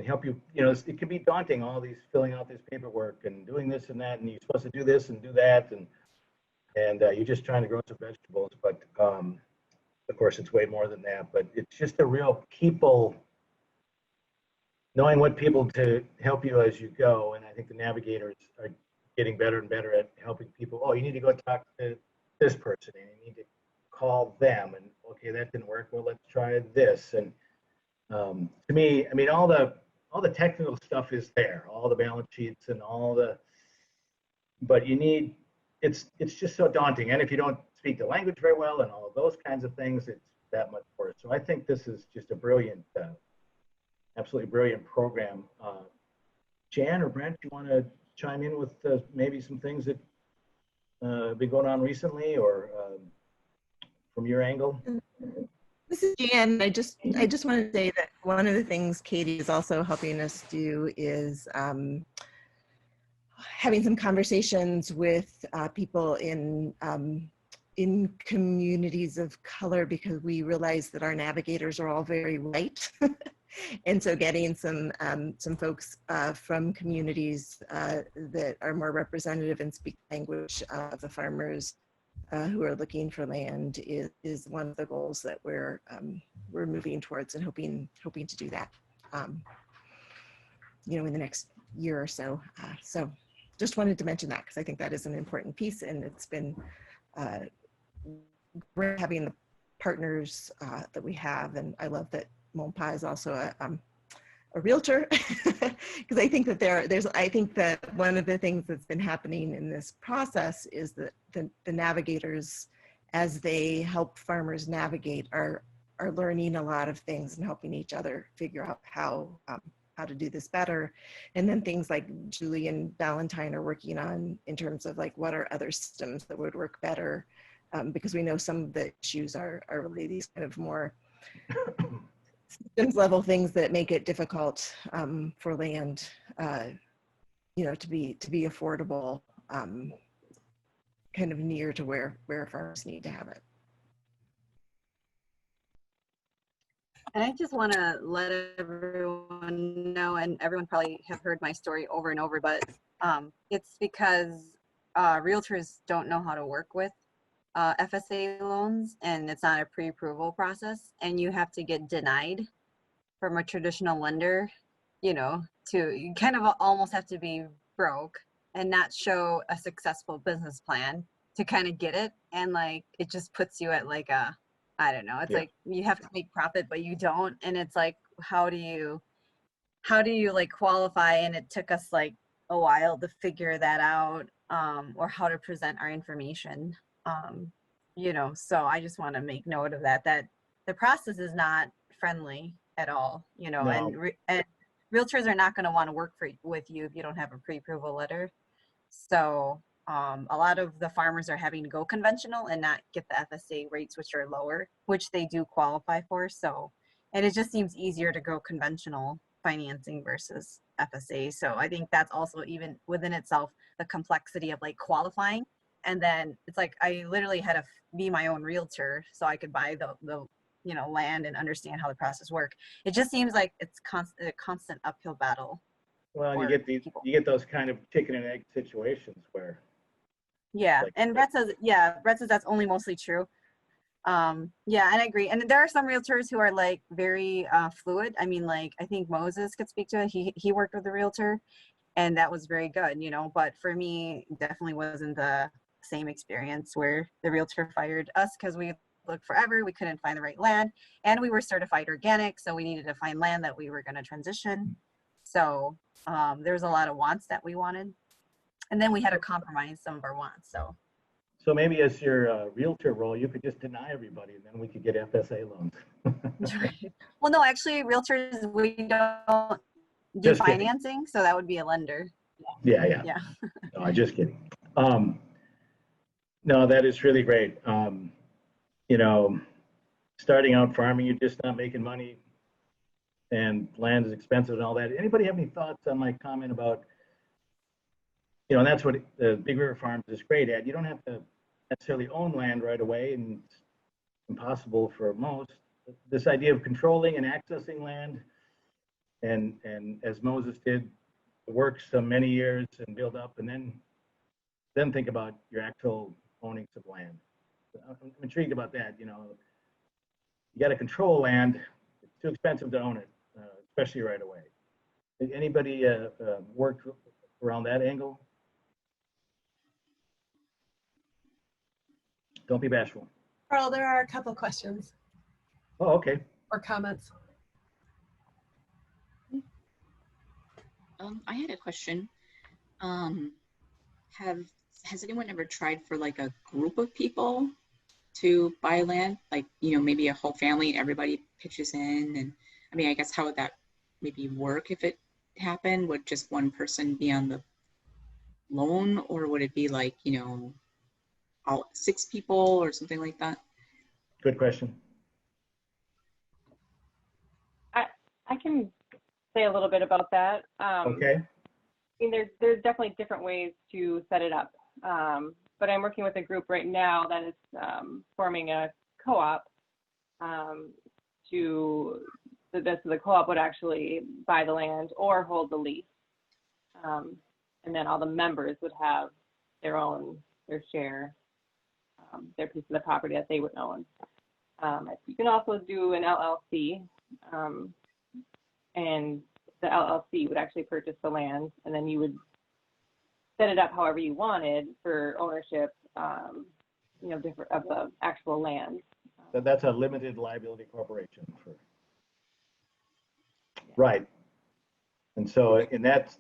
help you. It can be daunting, all these filling out this paperwork and doing this and that, and you're supposed to do this and do that, and you're just trying to grow some vegetables. But of course, it's way more than that. But it's just a real people, knowing what people to help you as you go. And I think the navigators are getting better and better at helping people. Oh, you need to go talk to this person, and you need to call them. And okay, that didn't work. Well, let's try this. And to me, I mean, all the technical stuff is there, all the balance sheets and all the. But you need. It's just so daunting. And if you don't speak the language very well and all of those kinds of things, it's that much worse. So I think this is just a brilliant, absolutely brilliant program. Jan or Brent, you want to chime in with maybe some things that have been going on recently, or from your angle? This is Jan. I just want to say that one of the things Katie is also helping us do is having some conversations with people in communities of color, because we realize that our navigators are all very white. And so getting some folks from communities that are more representative and speak language of the farmers who are looking for land is one of the goals that we're moving towards, and hoping to do that in the next year or so. So just wanted to mention that, because I think that is an important piece, and it's been great having the partners that we have. And I love that Monpa is also a realtor, because I think that I think that one of the things that's been happening in this process is that the navigators, as they help farmers navigate, are learning a lot of things and helping each other figure out how how to do this better. And then things like Julie and Valentine are working on in terms of like, what are other systems that would work better? Because we know some of the issues are really these kind of more systems level things that make it difficult for land, you know, to be affordable, kind of near to where farms need to have it. And I just want to let everyone know, and everyone probably have heard my story over and over, but it's because realtors don't know how to work with FSA loans, and it's not a pre-approval process, and you have to get denied from a traditional lender, you know, you kind of almost have to be broke and not show a successful business plan to kind of get it. And like, it just puts you at like a, I don't know, it's like you have to make profit, but you don't. And it's like, how do you like qualify? And it took us like a while to figure that out, or how to present our information. You know, so I just want to make note of that the process is not friendly at all, you know. No. And realtors are not going to want to work with you if you don't have a pre-approval letter. So a lot of the farmers are having to go conventional and not get the FSA rates, which are lower, which they do qualify for. So, and it just seems easier to go conventional financing versus FSA. So I think that's also, even within itself, the complexity of like qualifying. And then it's like, I literally had to be my own realtor so I could buy the you know, land and understand how the process work. It just seems like it's a constant uphill battle. Well, you get those kind of chicken and egg situations where. Yeah, like, and Brett says that's only mostly true. Yeah, and I agree. And there are some realtors who are like very fluid. I mean, like, I think Moses could speak to it. He worked with a realtor, and that was very good, you know. But for me, definitely wasn't the same experience where the realtor fired us because we looked forever. We couldn't find the right land, and we were certified organic, so we needed to find land that we were going to transition. So there was a lot of wants that we wanted, and then we had to compromise some of our wants. So maybe as your realtor role, you could just deny everybody, and then we could get FSA loans. Well, no, actually, realtors, we don't do Just kidding. financing, so that would be a lender. Yeah. Yeah. No, I'm just kidding. No, that is really great. You know, starting out farming, you're just not making money, and land is expensive and all that. Anybody have any thoughts on my comment about, you know, and that's what the Big River Farms is great at. You don't have to necessarily own land right away, and it's impossible for most. This idea of controlling and accessing land, and as Moses did, work so many years and build up, and then think about your actual owning of land. I'm intrigued about that. You know, you got to control land. It's too expensive to own it, especially right away. Did anybody work around that angle? Don't be bashful. Carl, there are a couple questions Oh, okay. or comments. I had a question. Has anyone ever tried for like a group of people to buy land? Like, you know, maybe a whole family and everybody pitches in. And I mean, I guess how would that maybe work if it happened? Would just one person be on the loan, or would it be like, you know, all 6 people or something like that? Good question. I can say a little bit about that. Okay. I mean, there's definitely different ways to set it up. But I'm working with a group right now that is forming a co-op. The co-op would actually buy the land or hold the lease. And then all the members would have their share, their piece of the property that they would own. You can also do an LLC, and the LLC would actually purchase the land, and then you would set it up however you wanted for ownership, you know, different of the actual land. That's a limited liability corporation. Right. And so in that,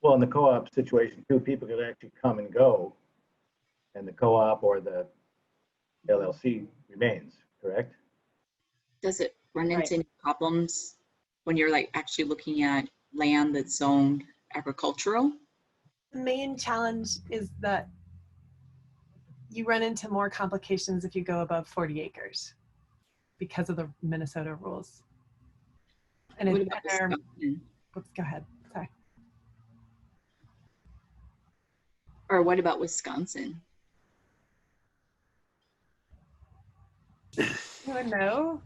well, in the co-op situation, 2 people could actually come and go, and the co-op or the LLC remains, correct? Does it run into any problems when you're like actually looking at land that's zoned agricultural? The main challenge is that you run into more complications if you go above 40 acres because of the Minnesota rules. And What it, about and our, Wisconsin? oops, go ahead, sorry. Or what about Wisconsin? Anyone know?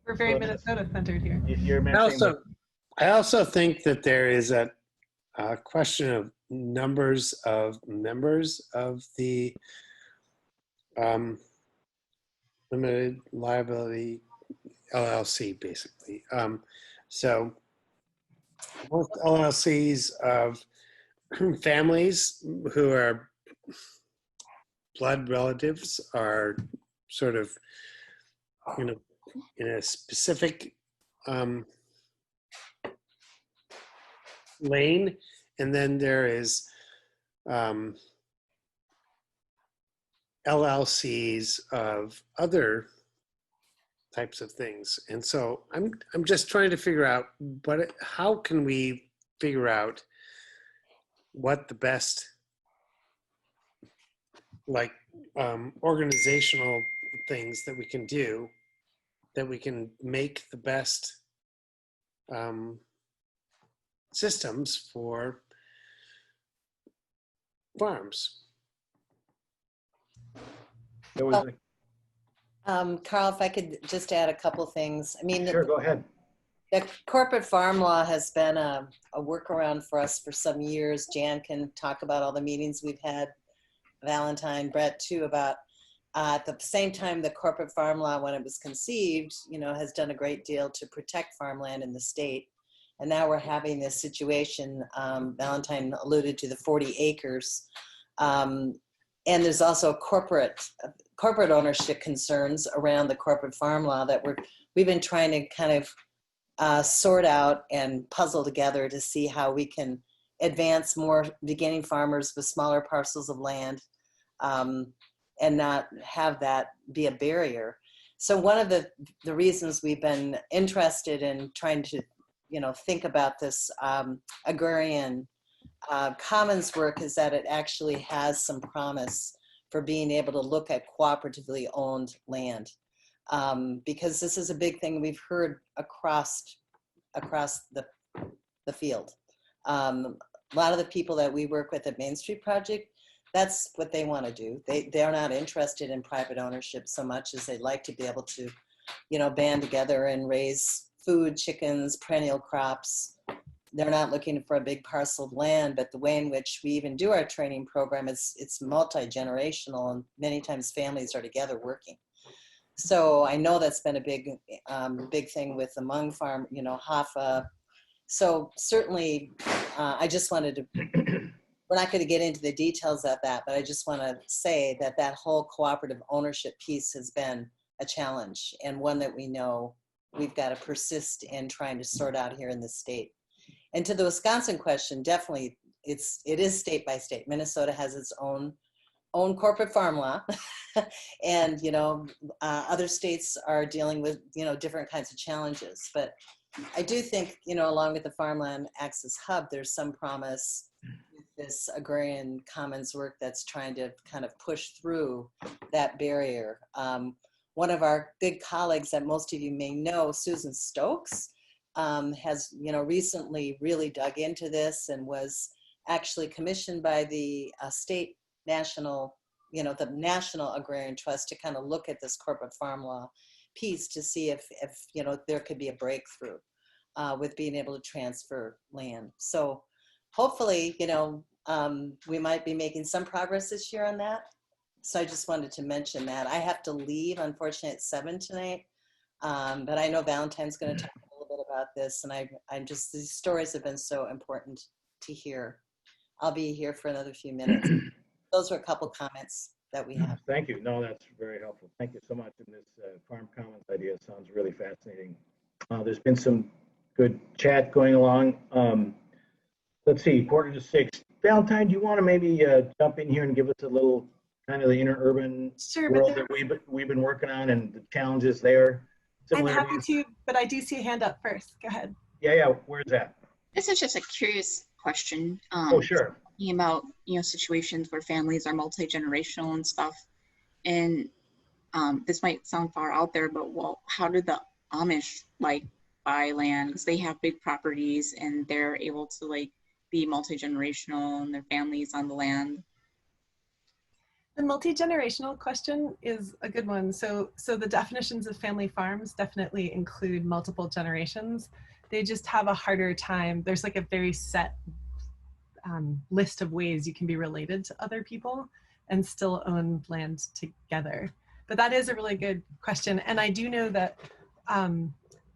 We're very So Minnesota centered here. you're mentioning I also think that there is a question of numbers of members of the limited liability LLC, basically. So most LLCs of families who are blood relatives are sort of, you know, in a specific lane, and then there is LLCs of other types of things. And so I'm just trying to figure out how can we figure out what the best organizational things that we can do, that we can make the best systems for farms. Carl, if I could just add a couple things. I mean, sure, go ahead. the corporate farm law has been a workaround for us for some years. Jan can talk about all the meetings we've had, Valentine, Brett too, about at the same time, the corporate farm law, when it was conceived, you know, has done a great deal to protect farmland in the state. And now we're having this situation, Valentine alluded to the 40 acres. And there's also corporate ownership concerns around the corporate farm law that we've been trying to kind of sort out and puzzle together to see how we can advance more beginning farmers with smaller parcels of land and not have that be a barrier. So one of the reasons we've been interested in trying to, you know, think about this Agrarian Commons work is that it actually has some promise for being able to look at cooperatively owned land. Because this is a big thing we've heard across the field. A lot of the people that we work with at Main Street Project, that's what they want to do. They're not interested in private ownership so much as they'd like to be able to, you know, band together and raise food, chickens, perennial crops. They're not looking for a big parcel of land, but the way in which we even do our training program is it's multi-generational, and many times families are together working. So I know that's been a big thing with among farm, you know, HAFA. So certainly, I just wanted to, we're not going to get into the details of that, but I just want to say that that whole cooperative ownership piece has been a challenge, and one that we know we've got to persist in trying to sort out here in the state. And to the Wisconsin question, definitely it is state by state. Minnesota has its own corporate farm law, and you know other states are dealing with, you know, different kinds of challenges. But I do think, you know, along with the Farmland Access Hub, there's some promise with this Agrarian Commons work that's trying to kind of push through that barrier. One of our big colleagues that most of you may know, Susan Stokes, has, you know, recently really dug into this and was actually commissioned by the state national, you know, the National Agrarian Trust to kind of look at this corporate farm law piece to see if you know, there could be a breakthrough with being able to transfer land. So hopefully, you know, we might be making some progress this year on that. So I just wanted to mention that. I have to leave, unfortunately, at 7 tonight, but I know Valentine's going to talk a little bit about this, and I'm just, these stories have been so important to hear. I'll be here for another few minutes. Those were a couple comments that we have. Thank you. No, that's very helpful. Thank you so much. And this Farm Commons idea sounds really fascinating. There's been some good chat going along. Let's see, 5:45. Valentine, do you want to maybe jump in here and give us a little kind of the interurban world that we've been working on and the challenges there? I'm happy to, but I do see a hand up first. Go ahead. Yeah, where's that? This is just a curious question. Oh, sure. Talking about, situations where families are multi-generational and stuff. And this might sound far out there, but well, how do the Amish like buy land? Because they have big properties and they're able to like be multi-generational and their families on the land. The multi-generational question is a good one. So the definitions of family farms definitely include multiple generations. They just have a harder time. There's like a very set list of ways you can be related to other people and still own land together. But that is a really good question. And I do know that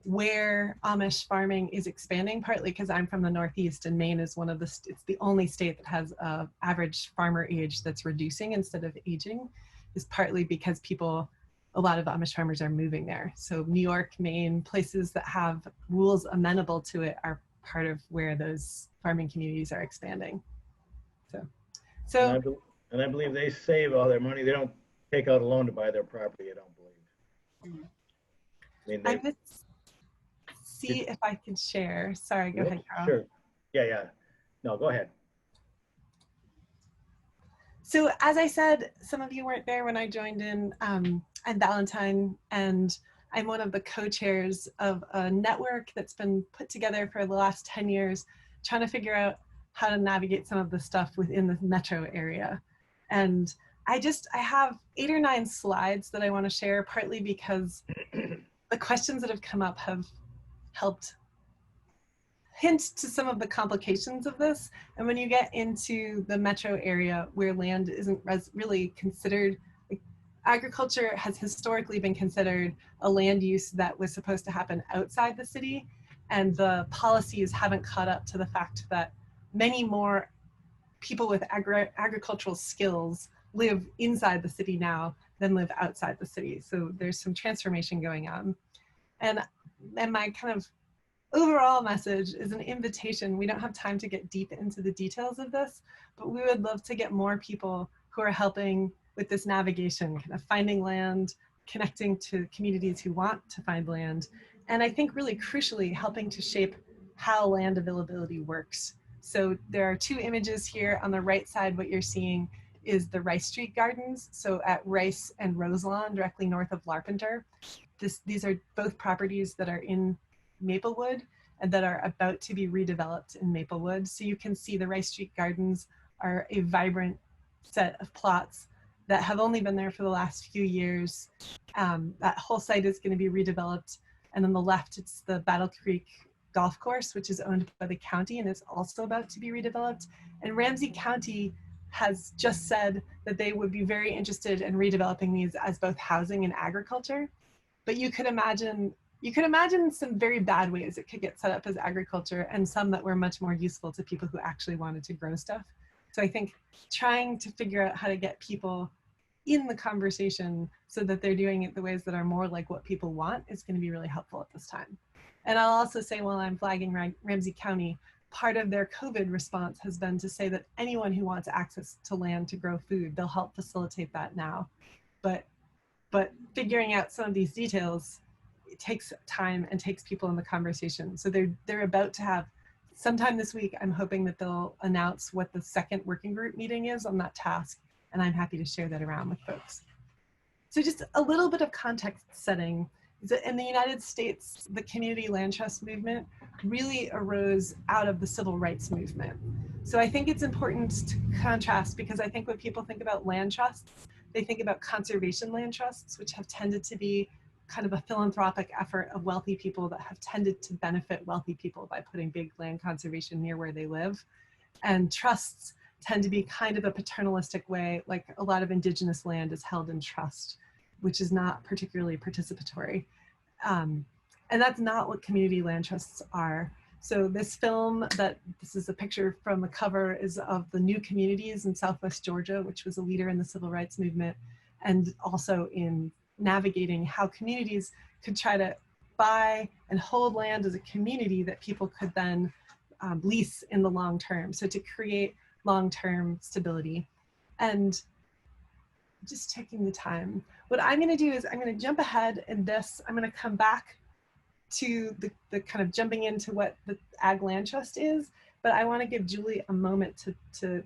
where Amish farming is expanding, partly because I'm from the Northeast and Maine is it's the only state that has an average farmer age that's reducing instead of aging, is partly because a lot of Amish farmers are moving there. So New York, Maine, places that have rules amenable to it are part of where those farming communities are expanding. And I believe they save all their money. They don't take out a loan to buy their property, I don't believe. I mean, I'm gonna see if I can share. Sorry, go ahead, Carl. Sure. Yeah. No, go ahead. So as I said, some of you weren't there when I joined in. I'm Valentine, and I'm one of the co-chairs of a network that's been put together for the last 10 years, trying to figure out how to navigate some of the stuff within the metro area. And I have 8 or 9 slides that I want to share, partly because the questions that have come up have helped hint to some of the complications of this. And when you get into the metro area where land isn't really considered, like, agriculture has historically been considered a land use that was supposed to happen outside the city. And the policies haven't caught up to the fact that many more people with agricultural skills live inside the city now than live outside the city. So there's some transformation going on. And my kind of overall message is an invitation. We don't have time to get deep into the details of this, but we would love to get more people who are helping with this navigation, kind of finding land, connecting to communities who want to find land, and I think really crucially helping to shape how land availability works. So there are 2 images here. On the right side, what you're seeing is the Rice Street Gardens. So at Rice and Roselawn, directly north of Larpenteur. These are both properties that are in Maplewood and that are about to be redeveloped in Maplewood. So you can see the Rice Street Gardens are a vibrant set of plots that have only been there for the last few years. That whole site is going to be redeveloped. And on the left, it's the Battle Creek Golf Course, which is owned by the county and is also about to be redeveloped. And Ramsey County has just said that they would be very interested in redeveloping these as both housing and agriculture. But you could imagine some very bad ways it could get set up as agriculture and some that were much more useful to people who actually wanted to grow stuff. So I think trying to figure out how to get people in the conversation so that they're doing it the ways that are more like what people want is going to be really helpful at this time. And I'll also say, while I'm flagging Ramsey County, part of their COVID response has been to say that anyone who wants access to land to grow food, they'll help facilitate that now. But figuring out some of these details, it takes time and takes people in the conversation. So they're about to have, sometime this week, I'm hoping that they'll announce what the second working group meeting is on that task, and I'm happy to share that around with folks. So just a little bit of context setting. In the United States, the community land trust movement really arose out of the civil rights movement. So I think it's important to contrast, because I think when people think about land trusts, they think about conservation land trusts, which have tended to be kind of a philanthropic effort of wealthy people that have tended to benefit wealthy people by putting big land conservation near where they live. And trusts tend to be kind of a paternalistic way, like a lot of indigenous land is held in trust, which is not particularly participatory. And that's not what community land trusts are. So this film, this is a picture from the cover, is of the New Communities in Southwest Georgia, which was a leader in the civil rights movement, and also in navigating how communities could try to buy and hold land as a community that people could then lease in the long term. So to create long-term stability. And just taking the time. What I'm going to do is I'm going to jump ahead in this. I'm going to come back to the kind of jumping into what the Ag Land Trust is, but I want to give Julie a moment to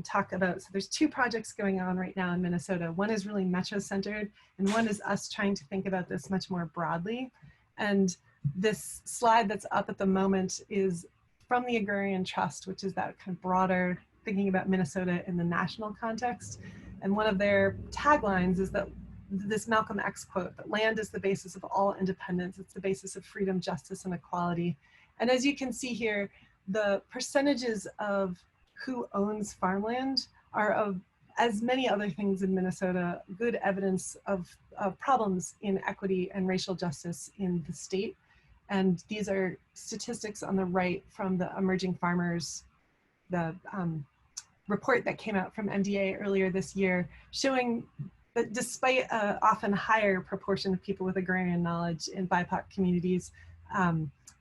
talk about, so there's two projects going on right now in Minnesota. One is really metro-centered, and one is us trying to think about this much more broadly. And this slide that's up at the moment is from the Agrarian Trust, which is that kind of broader thinking about Minnesota in the national context. And one of their taglines is that this Malcolm X quote, that land is the basis of all independence. It's the basis of freedom, justice, and equality. And as you can see here, the percentages of who owns farmland are, of as many other things in Minnesota, good evidence of problems in equity and racial justice in the state. And these are statistics on the right from the Emerging Farmers, the report that came out from MDA earlier this year, showing that despite an often higher proportion of people with agrarian knowledge in BIPOC communities,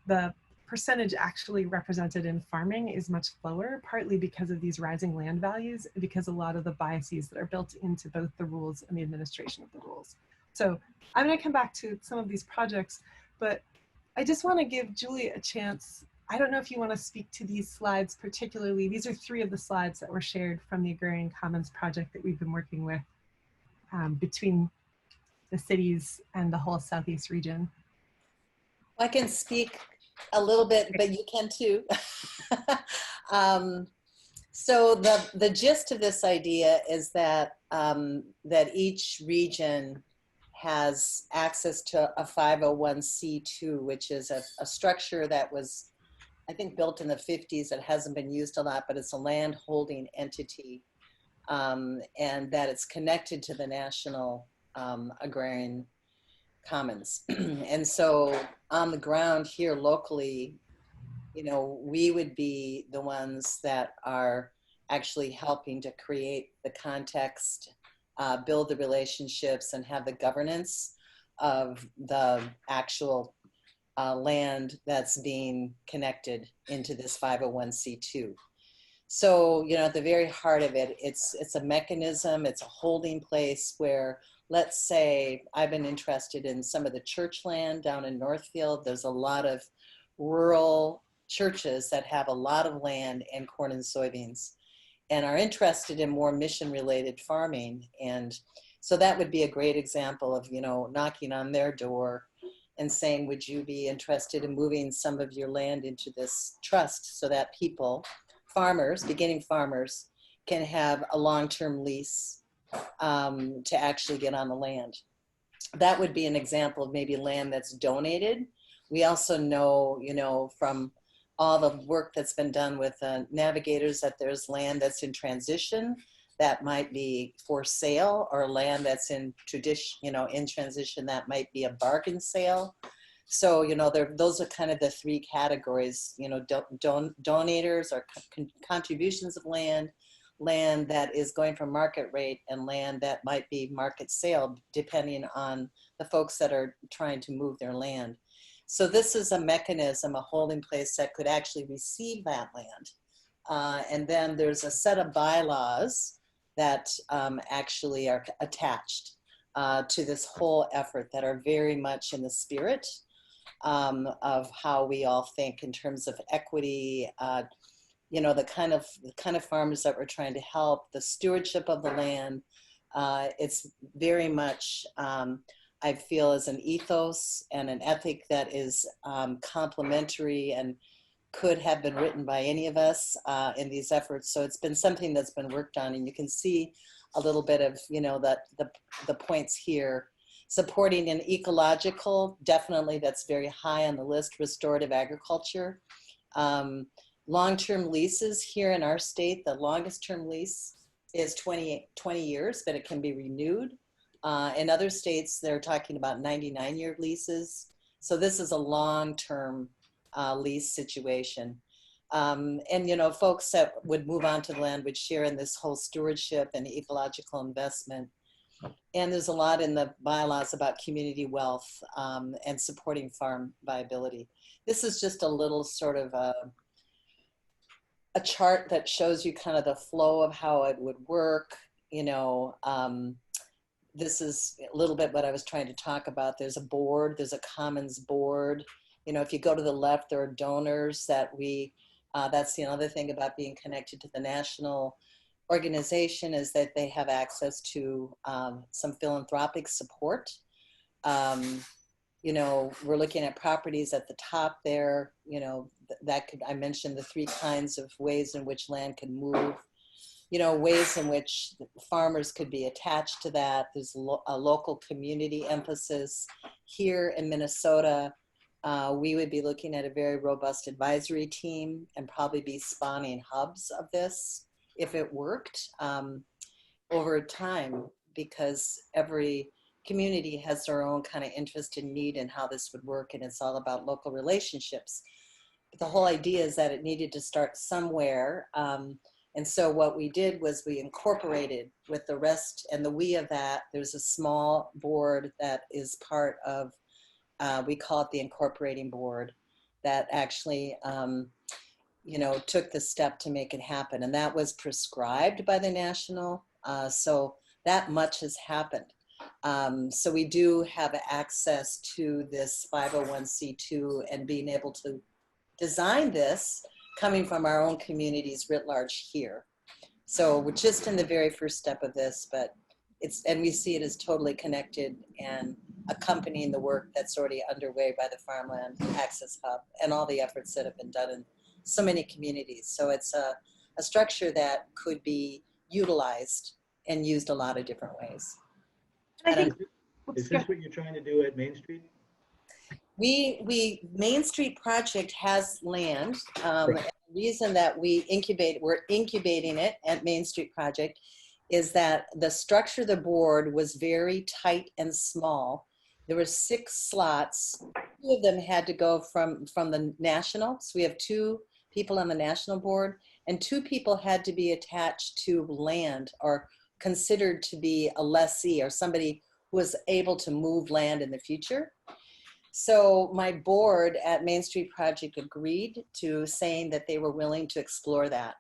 the percentage actually represented in farming is much lower, partly because of these rising land values, because a lot of the biases that are built into both the rules and the administration of the rules. So I'm gonna come back to some of these projects, but I just wanna give Julie a chance. I don't know if you wanna speak to these slides particularly. These are 3 of the slides that were shared from the Agrarian Commons project that we've been working with between the cities and the whole Southeast region. I can speak a little bit, but you can too. So the gist of this idea is that that each region has access to a 501c2, which is a structure that was, I think, built in the 50s. It hasn't been used a lot, but it's a land holding entity, and that it's connected to the National Agrarian Commons. And so on the ground here locally, you know, we would be the ones that are actually helping to create the context, build the relationships, and have the governance of the actual land that's being connected into this 501c2. So, you know, at the very heart of it, it's a mechanism, it's a holding place where, let's say, I've been interested in some of the church land down in Northfield. There's a lot of rural churches that have a lot of land and corn and soybeans and are interested in more mission-related farming. And so that would be a great example of, you know, knocking on their door and saying, would you be interested in moving some of your land into this trust so that people, farmers, beginning farmers, can have a long-term lease to actually get on the land. That would be an example of maybe land that's donated. We also know, you know, from all the work that's been done with navigators, that there's land that's in transition that might be for sale, or land that's in tradition, you know, in transition that might be a bargain sale. So, you know, those are kind of the 3 categories, you know, donators or contributions of land, land that is going for market rate, and land that might be market sale, depending on the folks that are trying to move their land. So this is a mechanism, a holding place that could actually receive that land. And then there's a set of bylaws that actually are attached to this whole effort, that are very much in the spirit of how we all think in terms of equity, you know, the kind of farmers that we're trying to help, the stewardship of the land. It's very much, I feel, as an ethos and an ethic that is complementary and could have been written by any of us in these efforts. So it's been something that's been worked on, and you can see a little bit of, you know, the points here. Supporting an ecological, definitely that's very high on the list, restorative agriculture. Long-term leases here in our state, the longest term lease is 20 years, but it can be renewed. In other states, they're talking about 99-year leases. So this is a long-term lease situation. And, you know, folks that would move onto the land would share in this whole stewardship and ecological investment. And there's a lot in the bylaws about community wealth and supporting farm viability. This is just a little sort of a chart that shows you kind of the flow of how it would work. You know, this is a little bit what I was trying to talk about. There's a board, there's a commons board. You know, if you go to the left, there are donors that that's the other thing about being connected to the national organization, is that they have access to some philanthropic support. You know, we're looking at properties at the top there, you know, I mentioned the 3 kinds of ways in which land can move, you know, ways in which farmers could be attached to that. There's a local community emphasis. Here in Minnesota, we would be looking at a very robust advisory team and probably be spawning hubs of this if it worked over time, because every community has their own kind of interest and need in how this would work, and it's all about local relationships. But the whole idea is that it needed to start somewhere. And so what we did was we incorporated with the rest and the we of that. There's a small board that is part of, we call it the incorporating board, that actually, you know, took the step to make it happen. And that was prescribed by the national. So that much has happened. So we do have access to this 501c2 and being able to design this coming from our own communities writ large here. So we're just in the very first step of this, but and we see it as totally connected and accompanying the work that's already underway by the Farmland Access Hub and all the efforts that have been done in so many communities. So it's a structure that could be utilized and used a lot of different ways. I think, Is this what you're trying to do at Main Street? Main Street Project has land. Right. The reason that we're incubating it at Main Street Project is that the structure of the board was very tight and small. There were 6 slots. 2 of them had to go from the national. So we have 2 people on the national board, and 2 people had to be attached to land or considered to be a lessee or somebody who was able to move land in the future. So my board at Main Street Project agreed to saying that they were willing to explore that.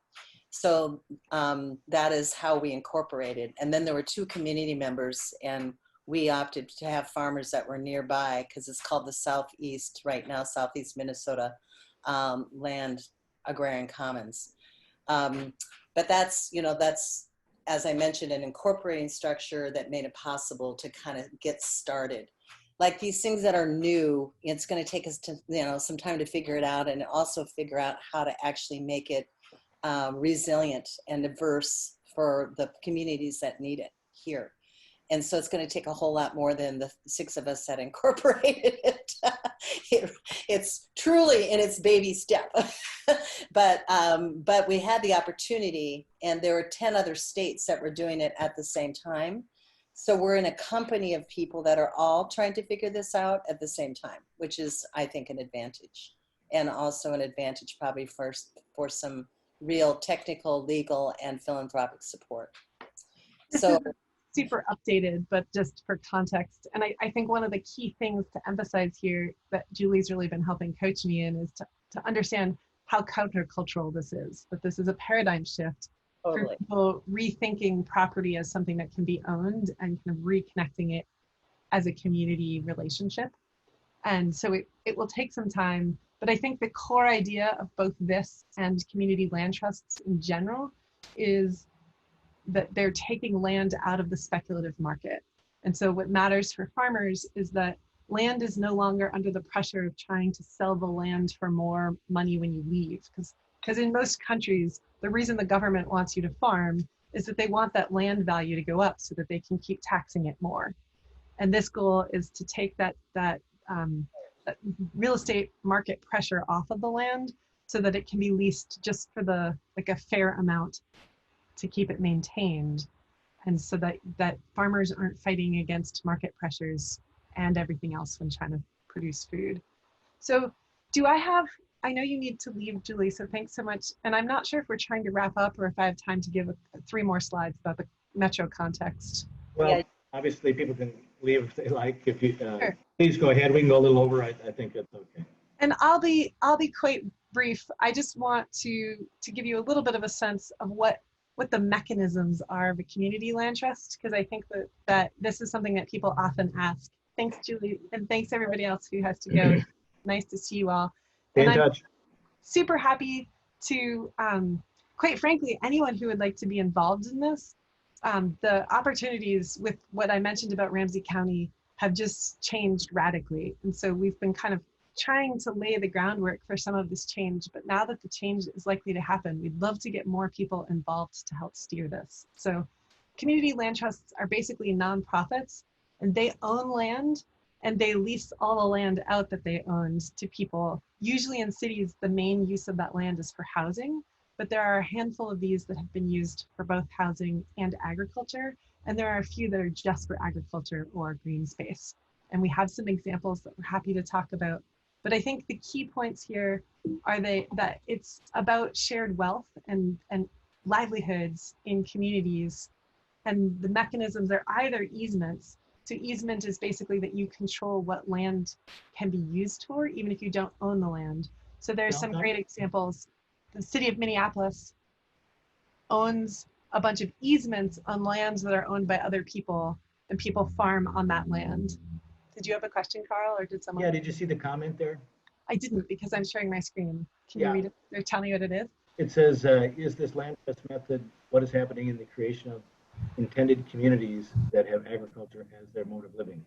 So that is how we incorporated. And then there were 2 community members, and we opted to have farmers that were nearby, because it's called the Southeast right now, Southeast Minnesota Land Agrarian Commons. But that's, you know, that's, as I mentioned, an incorporating structure that made it possible to kind of get started. Like these things that are new, it's going to take us to, you know, some time to figure it out, and also figure out how to actually make it resilient and diverse for the communities that need it here. And so it's going to take a whole lot more than the 6 of us that incorporated it. It's truly in its baby step. But we had the opportunity, and there were 10 other states that were doing it at the same time. So we're in a company of people that are all trying to figure this out at the same time, which is, I think, an advantage. And also an advantage probably for some real technical, legal, and philanthropic support. So super updated, but just for context. And I think one of the key things to emphasize here that Julie's really been helping coach me in is to understand how countercultural this is, that this is a paradigm shift for people rethinking property as something that can be owned and kind of reconnecting it as a community relationship. And so it will take some time, but I think the core idea of both this and community land trusts in general is that they're taking land out of the speculative market. And so what matters for farmers is that land is no longer under the pressure of trying to sell the land for more money when you leave. Because in most countries, the reason the government wants you to farm is that they want that land value to go up so that they can keep taxing it more. And this goal is to take that real estate market pressure off of the land so that it can be leased just for a fair amount to keep it maintained, and so that farmers aren't fighting against market pressures and everything else when trying to produce food. So I know you need to leave, Julie, so thanks so much. And I'm not sure if we're trying to wrap up or if I have time to give 3 more slides about the metro context. Well, obviously people can leave if they like. If you Sure. Please go ahead. We can go a little over. I think it's okay. And I'll be quite brief. I just want to give you a little bit of a sense of what what the mechanisms are of a community land trust, because I think that this is something that people often ask. Thanks, Julie, and thanks everybody else who has to go. Nice to see you all. Stay in And I'm touch. super happy to, quite frankly, anyone who would like to be involved in this, the opportunities with what I mentioned about Ramsey County have just changed radically. And so we've been kind of trying to lay the groundwork for some of this change, but now that the change is likely to happen, we'd love to get more people involved to help steer this. So community land trusts are basically nonprofits, and they own land and they lease all the land out that they owned to people. Usually in cities, the main use of that land is for housing, but there are a handful of these that have been used for both housing and agriculture. And there are a few that are just for agriculture or green space. And we have some examples that we're happy to talk about. But I think the key points here are that it's about shared wealth and livelihoods in communities. And the mechanisms are either easements. So easement is basically that you control what land can be used for, even if you don't own the land. So there's some great examples. The city of Minneapolis owns a bunch of easements on lands that are owned by other people, and people farm on that land. Did you have a question, Carl, or did someone? Yeah, did you see the comment there? I didn't, because I'm sharing my screen. Can Yeah. you read it or tell me what it is? It says, is this land trust method, what is happening in the creation of intended communities that have agriculture as their mode of living?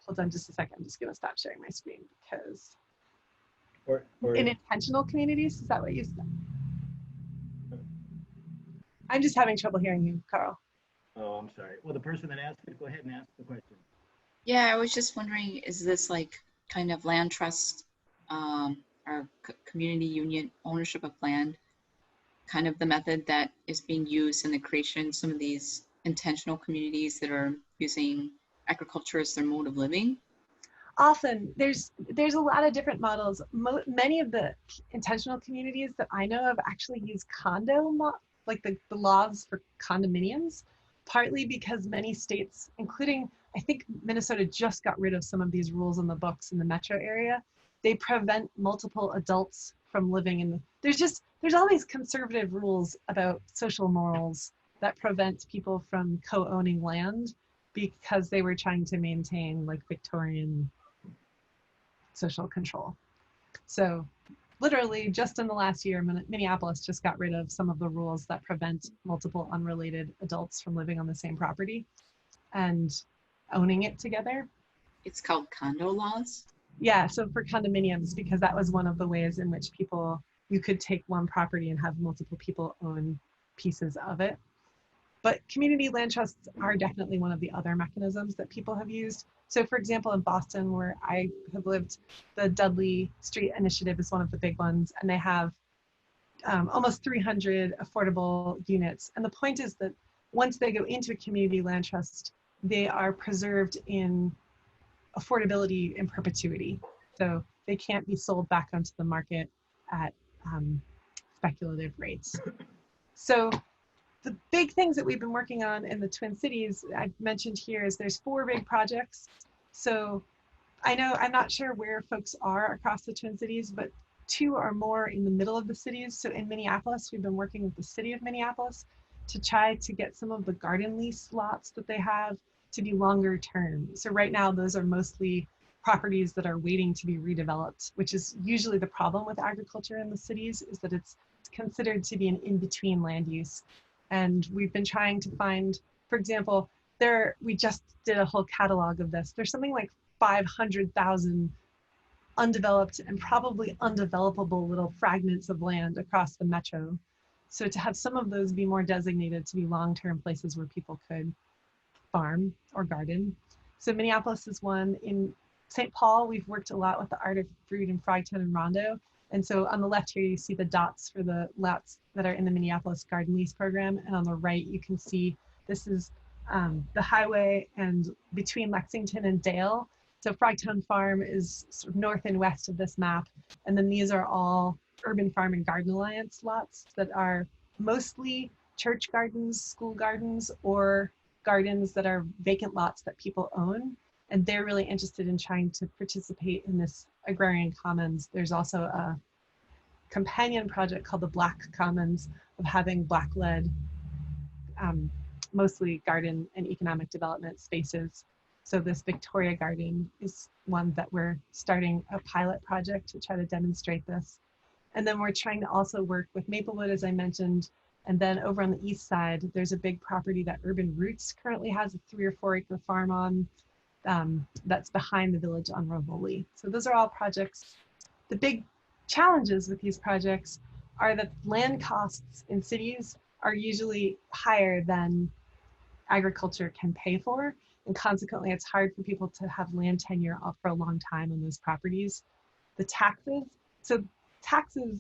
Hold on just a second. I'm just going to stop sharing my screen because Or in intentional communities, is that what you said? I'm just having trouble hearing you, Carl. oh, I'm sorry. Well, the person that asked it, go ahead and ask the question. Yeah, I was just wondering, is this like kind of land trust or community union ownership of land, kind of the method that is being used in the creation of some of these intentional communities that are using agriculture as their mode of living? Often there's a lot of different models. Many of the intentional communities that I know of actually use like the laws for condominiums, partly because many states, including I think Minnesota, just got rid of some of these rules in the books in the metro area. They prevent multiple adults from living in there's all these conservative rules about social morals that prevent people from co-owning land because they were trying to maintain like Victorian social control. So literally just in the last year, Minneapolis just got rid of some of the rules that prevent multiple unrelated adults from living on the same property and owning it together. It's called condo laws? Yeah, so for condominiums, because that was one of the ways in which you could take one property and have multiple people own pieces of it. But community land trusts are definitely one of the other mechanisms that people have used. So for example, in Boston, where I have lived, the Dudley Street Initiative is one of the big ones, and they have almost 300 affordable units. And the point is that once they go into a community land trust, they are preserved in affordability in perpetuity. So they can't be sold back onto the market at speculative rates. So the big things that we've been working on in the Twin Cities, I've mentioned here, is there's 4 big projects. So I know, I'm not sure where folks are across the Twin Cities, but 2 or more in the middle of the cities. So in Minneapolis, we've been working with the city of Minneapolis to try to get some of the garden lease lots that they have to be longer term. So right now, those are mostly properties that are waiting to be redeveloped, which is usually the problem with agriculture in the cities, is that it's considered to be an in-between land use. And we've been trying to find, for example, we just did a whole catalog of this. There's something like 500,000 undeveloped and probably undevelopable little fragments of land across the metro. So to have some of those be more designated to be long-term places where people could farm or garden. So Minneapolis is one. In St. Paul, we've worked a lot with the Art of Fruit in Frogtown and Rondo. And so on the left here, you see the dots for the lots that are in the Minneapolis Garden Lease Program. And on the right, you can see this is the highway and between Lexington and Dale. So Frogtown Farm is sort of north and west of this map. And then these are all Urban Farm and Garden Alliance lots that are mostly church gardens, school gardens, or gardens that are vacant lots that people own. And they're really interested in trying to participate in this Agrarian Commons. There's also a companion project called the Black Commons of having Black-led, mostly garden and economic development spaces. So this Victoria Garden is one that we're starting a pilot project to try to demonstrate this. And then we're trying to also work with Maplewood, as I mentioned. And then over on the east side, there's a big property that Urban Roots currently has a 3 or 4 acre farm on, that's behind the village on Rivoli. So those are all projects. The big challenges with these projects are that land costs in cities are usually higher than agriculture can pay for. And consequently, it's hard for people to have land tenure for a long time on those properties. The taxes, so taxes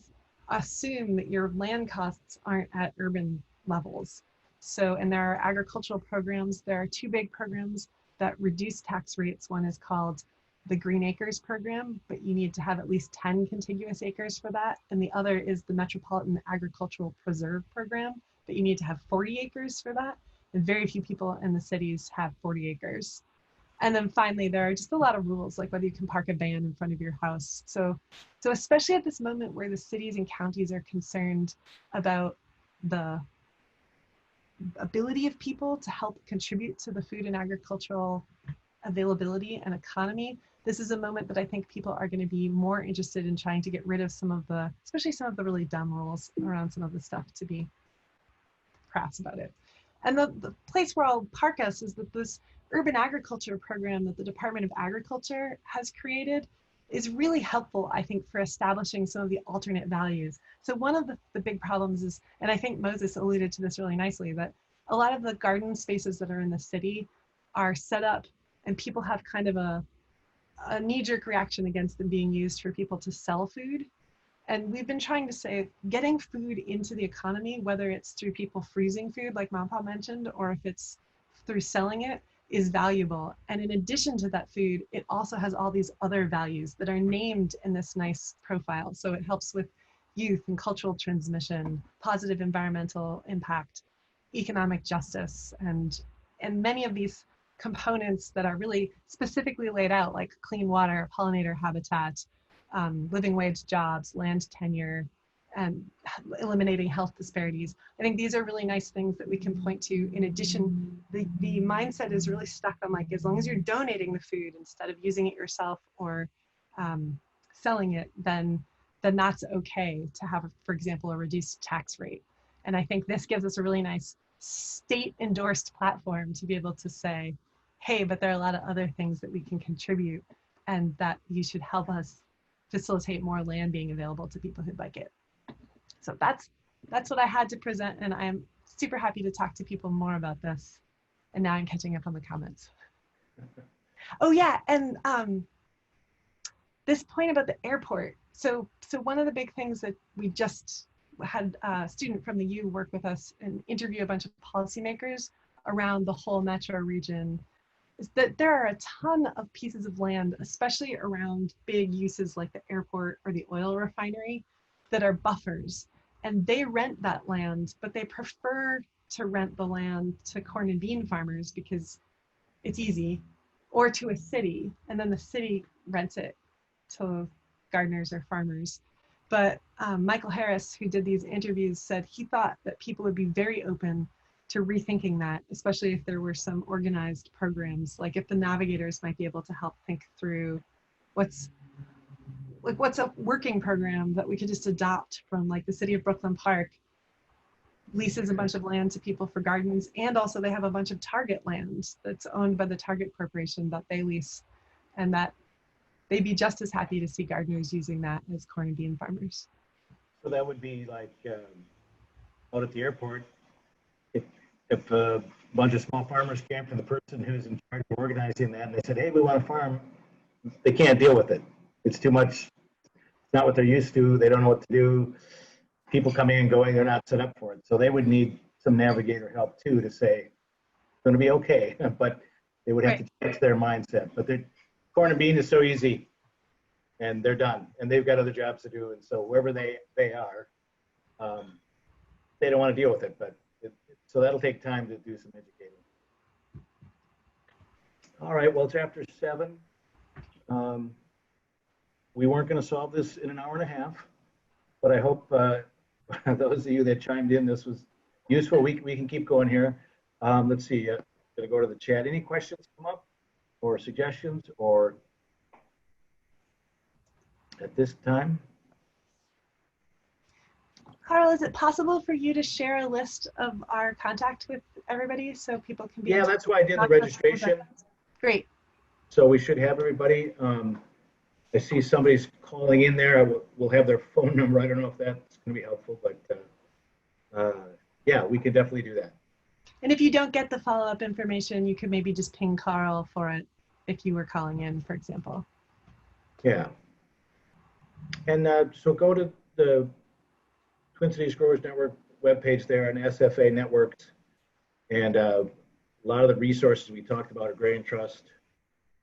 assume that your land costs aren't at urban levels. So, and there are agricultural programs. There are 2 big programs that reduce tax rates. One is called the Green Acres program, but you need to have at least 10 contiguous acres for that. And the other is the Metropolitan Agricultural Preserve program, but you need to have 40 acres for that. And very few people in the cities have 40 acres. And then finally, there are just a lot of rules, like whether you can park a van in front of your house. So especially at this moment where the cities and counties are concerned about the ability of people to help contribute to the food and agricultural availability and economy, this is a moment that I think people are going to be more interested in trying to get rid of some of the, especially some of the really dumb rules around some of the stuff, to be crass about it. And the place where I'll park us is that this urban agriculture program that the Department of Agriculture has created is really helpful, I think, for establishing some of the alternate values. So one of the big problems is, and I think Moses alluded to this really nicely, that a lot of the garden spaces that are in the city are set up and people have kind of a knee-jerk reaction against them being used for people to sell food. And we've been trying to say, getting food into the economy, whether it's through people freezing food, like Mampa mentioned, or if it's through selling it, is valuable. And in addition to that food, it also has all these other values that are named in this nice profile. So it helps with youth and cultural transmission, positive environmental impact, economic justice, and many of these components that are really specifically laid out, like clean water, pollinator habitat, living wage jobs, land tenure, and eliminating health disparities. I think these are really nice things that we can point to. In addition, the mindset is really stuck on, like, as long as you're donating the food instead of using it yourself or selling it, then that's okay to have, for example, a reduced tax rate. And I think this gives us a really nice state-endorsed platform to be able to say, hey, but there are a lot of other things that we can contribute, and that you should help us facilitate more land being available to people who'd like it. So that's what I had to present, and I'm super happy to talk to people more about this. And now I'm catching up on the comments. Oh yeah, and this point about the airport. So one of the big things that we just had a student from the U work with us and interview a bunch of policymakers around the whole metro region, is that there are a ton of pieces of land, especially around big uses like the airport or the oil refinery, that are buffers. And they rent that land, but they prefer to rent the land to corn and bean farmers because it's easy, or to a city, and then the city rents it to gardeners or farmers. But Michael Harris, who did these interviews, said he thought that people would be very open to rethinking that, especially if there were some organized programs, like if the navigators might be able to help think through what's a working program that we could just adopt from, like, the city of Brooklyn Park leases a bunch of land to people for gardens, and also they have a bunch of Target land that's owned by the Target Corporation that they lease, and that they'd be just as happy to see gardeners using that as corn and bean farmers. So that would be like out at the airport, if a bunch of small farmers came to the person who's in charge of organizing that and they said, hey, we want to farm, they can't deal with it. It's too much. It's not what they're used to. They don't know what to do. People coming and going, they're not set up for it. So they would need some navigator help too to say, it's going to be okay, but they would have to change their mindset. But corn and bean is so easy, and they're done, and they've got other jobs to do. And so wherever they are, they don't want to deal with it. But so that'll take time to do some educating. All right, well, chapter 7. We weren't going to solve this in an hour and a half, but I hope those of you that chimed in, this was useful. We can keep going here. Let's see. Gonna go to the chat. Any questions come up or suggestions or at this time? Carl, is it possible for you to share a list of our contact with everybody so people can be? Yeah, that's why I did the registration. Great. So we should have everybody. I see somebody's calling in there. We'll have their phone number. I don't know if that's going to be helpful, but yeah, we can definitely do that. And if you don't get the follow-up information, you could maybe just ping Carl for it if you were calling in, for example. Yeah. And so go to the Twin Cities Growers Network webpage there on SFA Networks. And a lot of the resources we talked about, Agrarian Trust,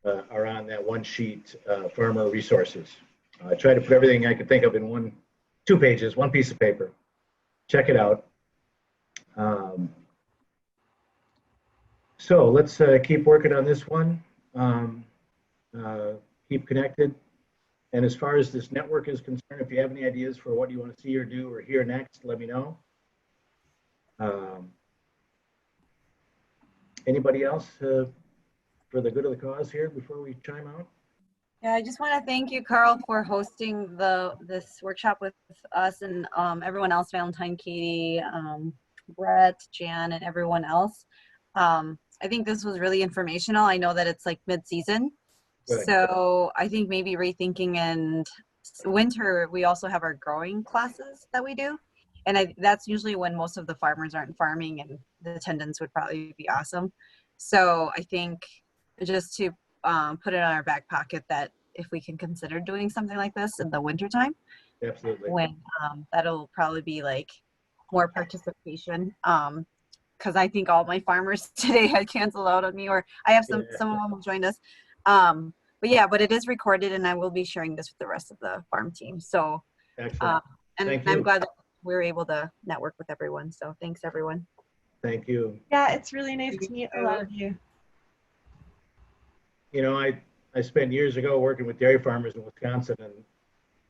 are on that one sheet, farmer resources. I tried to put everything I could think of in two pages, one piece of paper. Check it out. So let's keep working on this one. Keep connected. And as far as this network is concerned, if you have any ideas for what you want to see or do or hear next, let me know. Anybody else for the good of the cause here before we chime out? Yeah, I just want to thank you, Carl, for hosting this workshop with us and everyone else, Valentine, Katie, Brett, Jan, and everyone else. I think this was really informational. I know that it's like mid-season. Right. So I think maybe rethinking, and winter, we also have our growing classes that we do. And that's usually when most of the farmers aren't farming, and the attendance would probably be awesome. So I think just to put it on our back pocket that if we can consider doing something like this in the winter time, absolutely, when that'll probably be like more participation. Because I think all my farmers today had canceled out on me, or I have some of them who joined us. But it is recorded, and I will be sharing this with the rest of the farm team. So, excellent. And I'm glad that we're able to network with everyone. So thanks, everyone. Thank you. Yeah, it's really nice to meet a lot of you. You know, I spent years ago working with dairy farmers in Wisconsin, and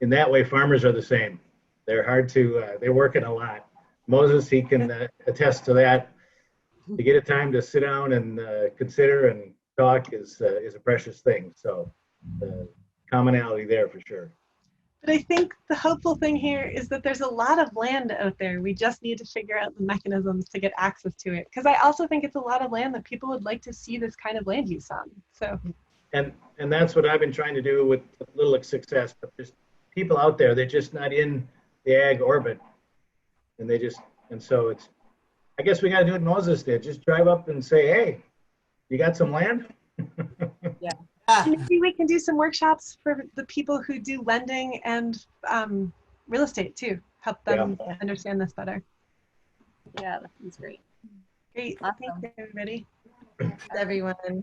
in that way, farmers are the same. They're hard to, they're working a lot. Moses, he can attest to that. To get a time to sit down and consider and talk is a precious thing. So commonality there for sure. But I think the hopeful thing here is that there's a lot of land out there. We just need to figure out the mechanisms to get access to it. Because I also think it's a lot of land that people would like to see this kind of land use on. So. And that's what I've been trying to do with little success. But there's people out there, they're just not in the ag orbit. And so it's, I guess we got to do what Moses did. Just drive up and say, hey, you got some land? Yeah. Maybe we can do some workshops for the people who do lending and real estate too. Help them understand this better. Yeah, that sounds great. Great. Awesome. Thanks, everybody. Thanks, everyone.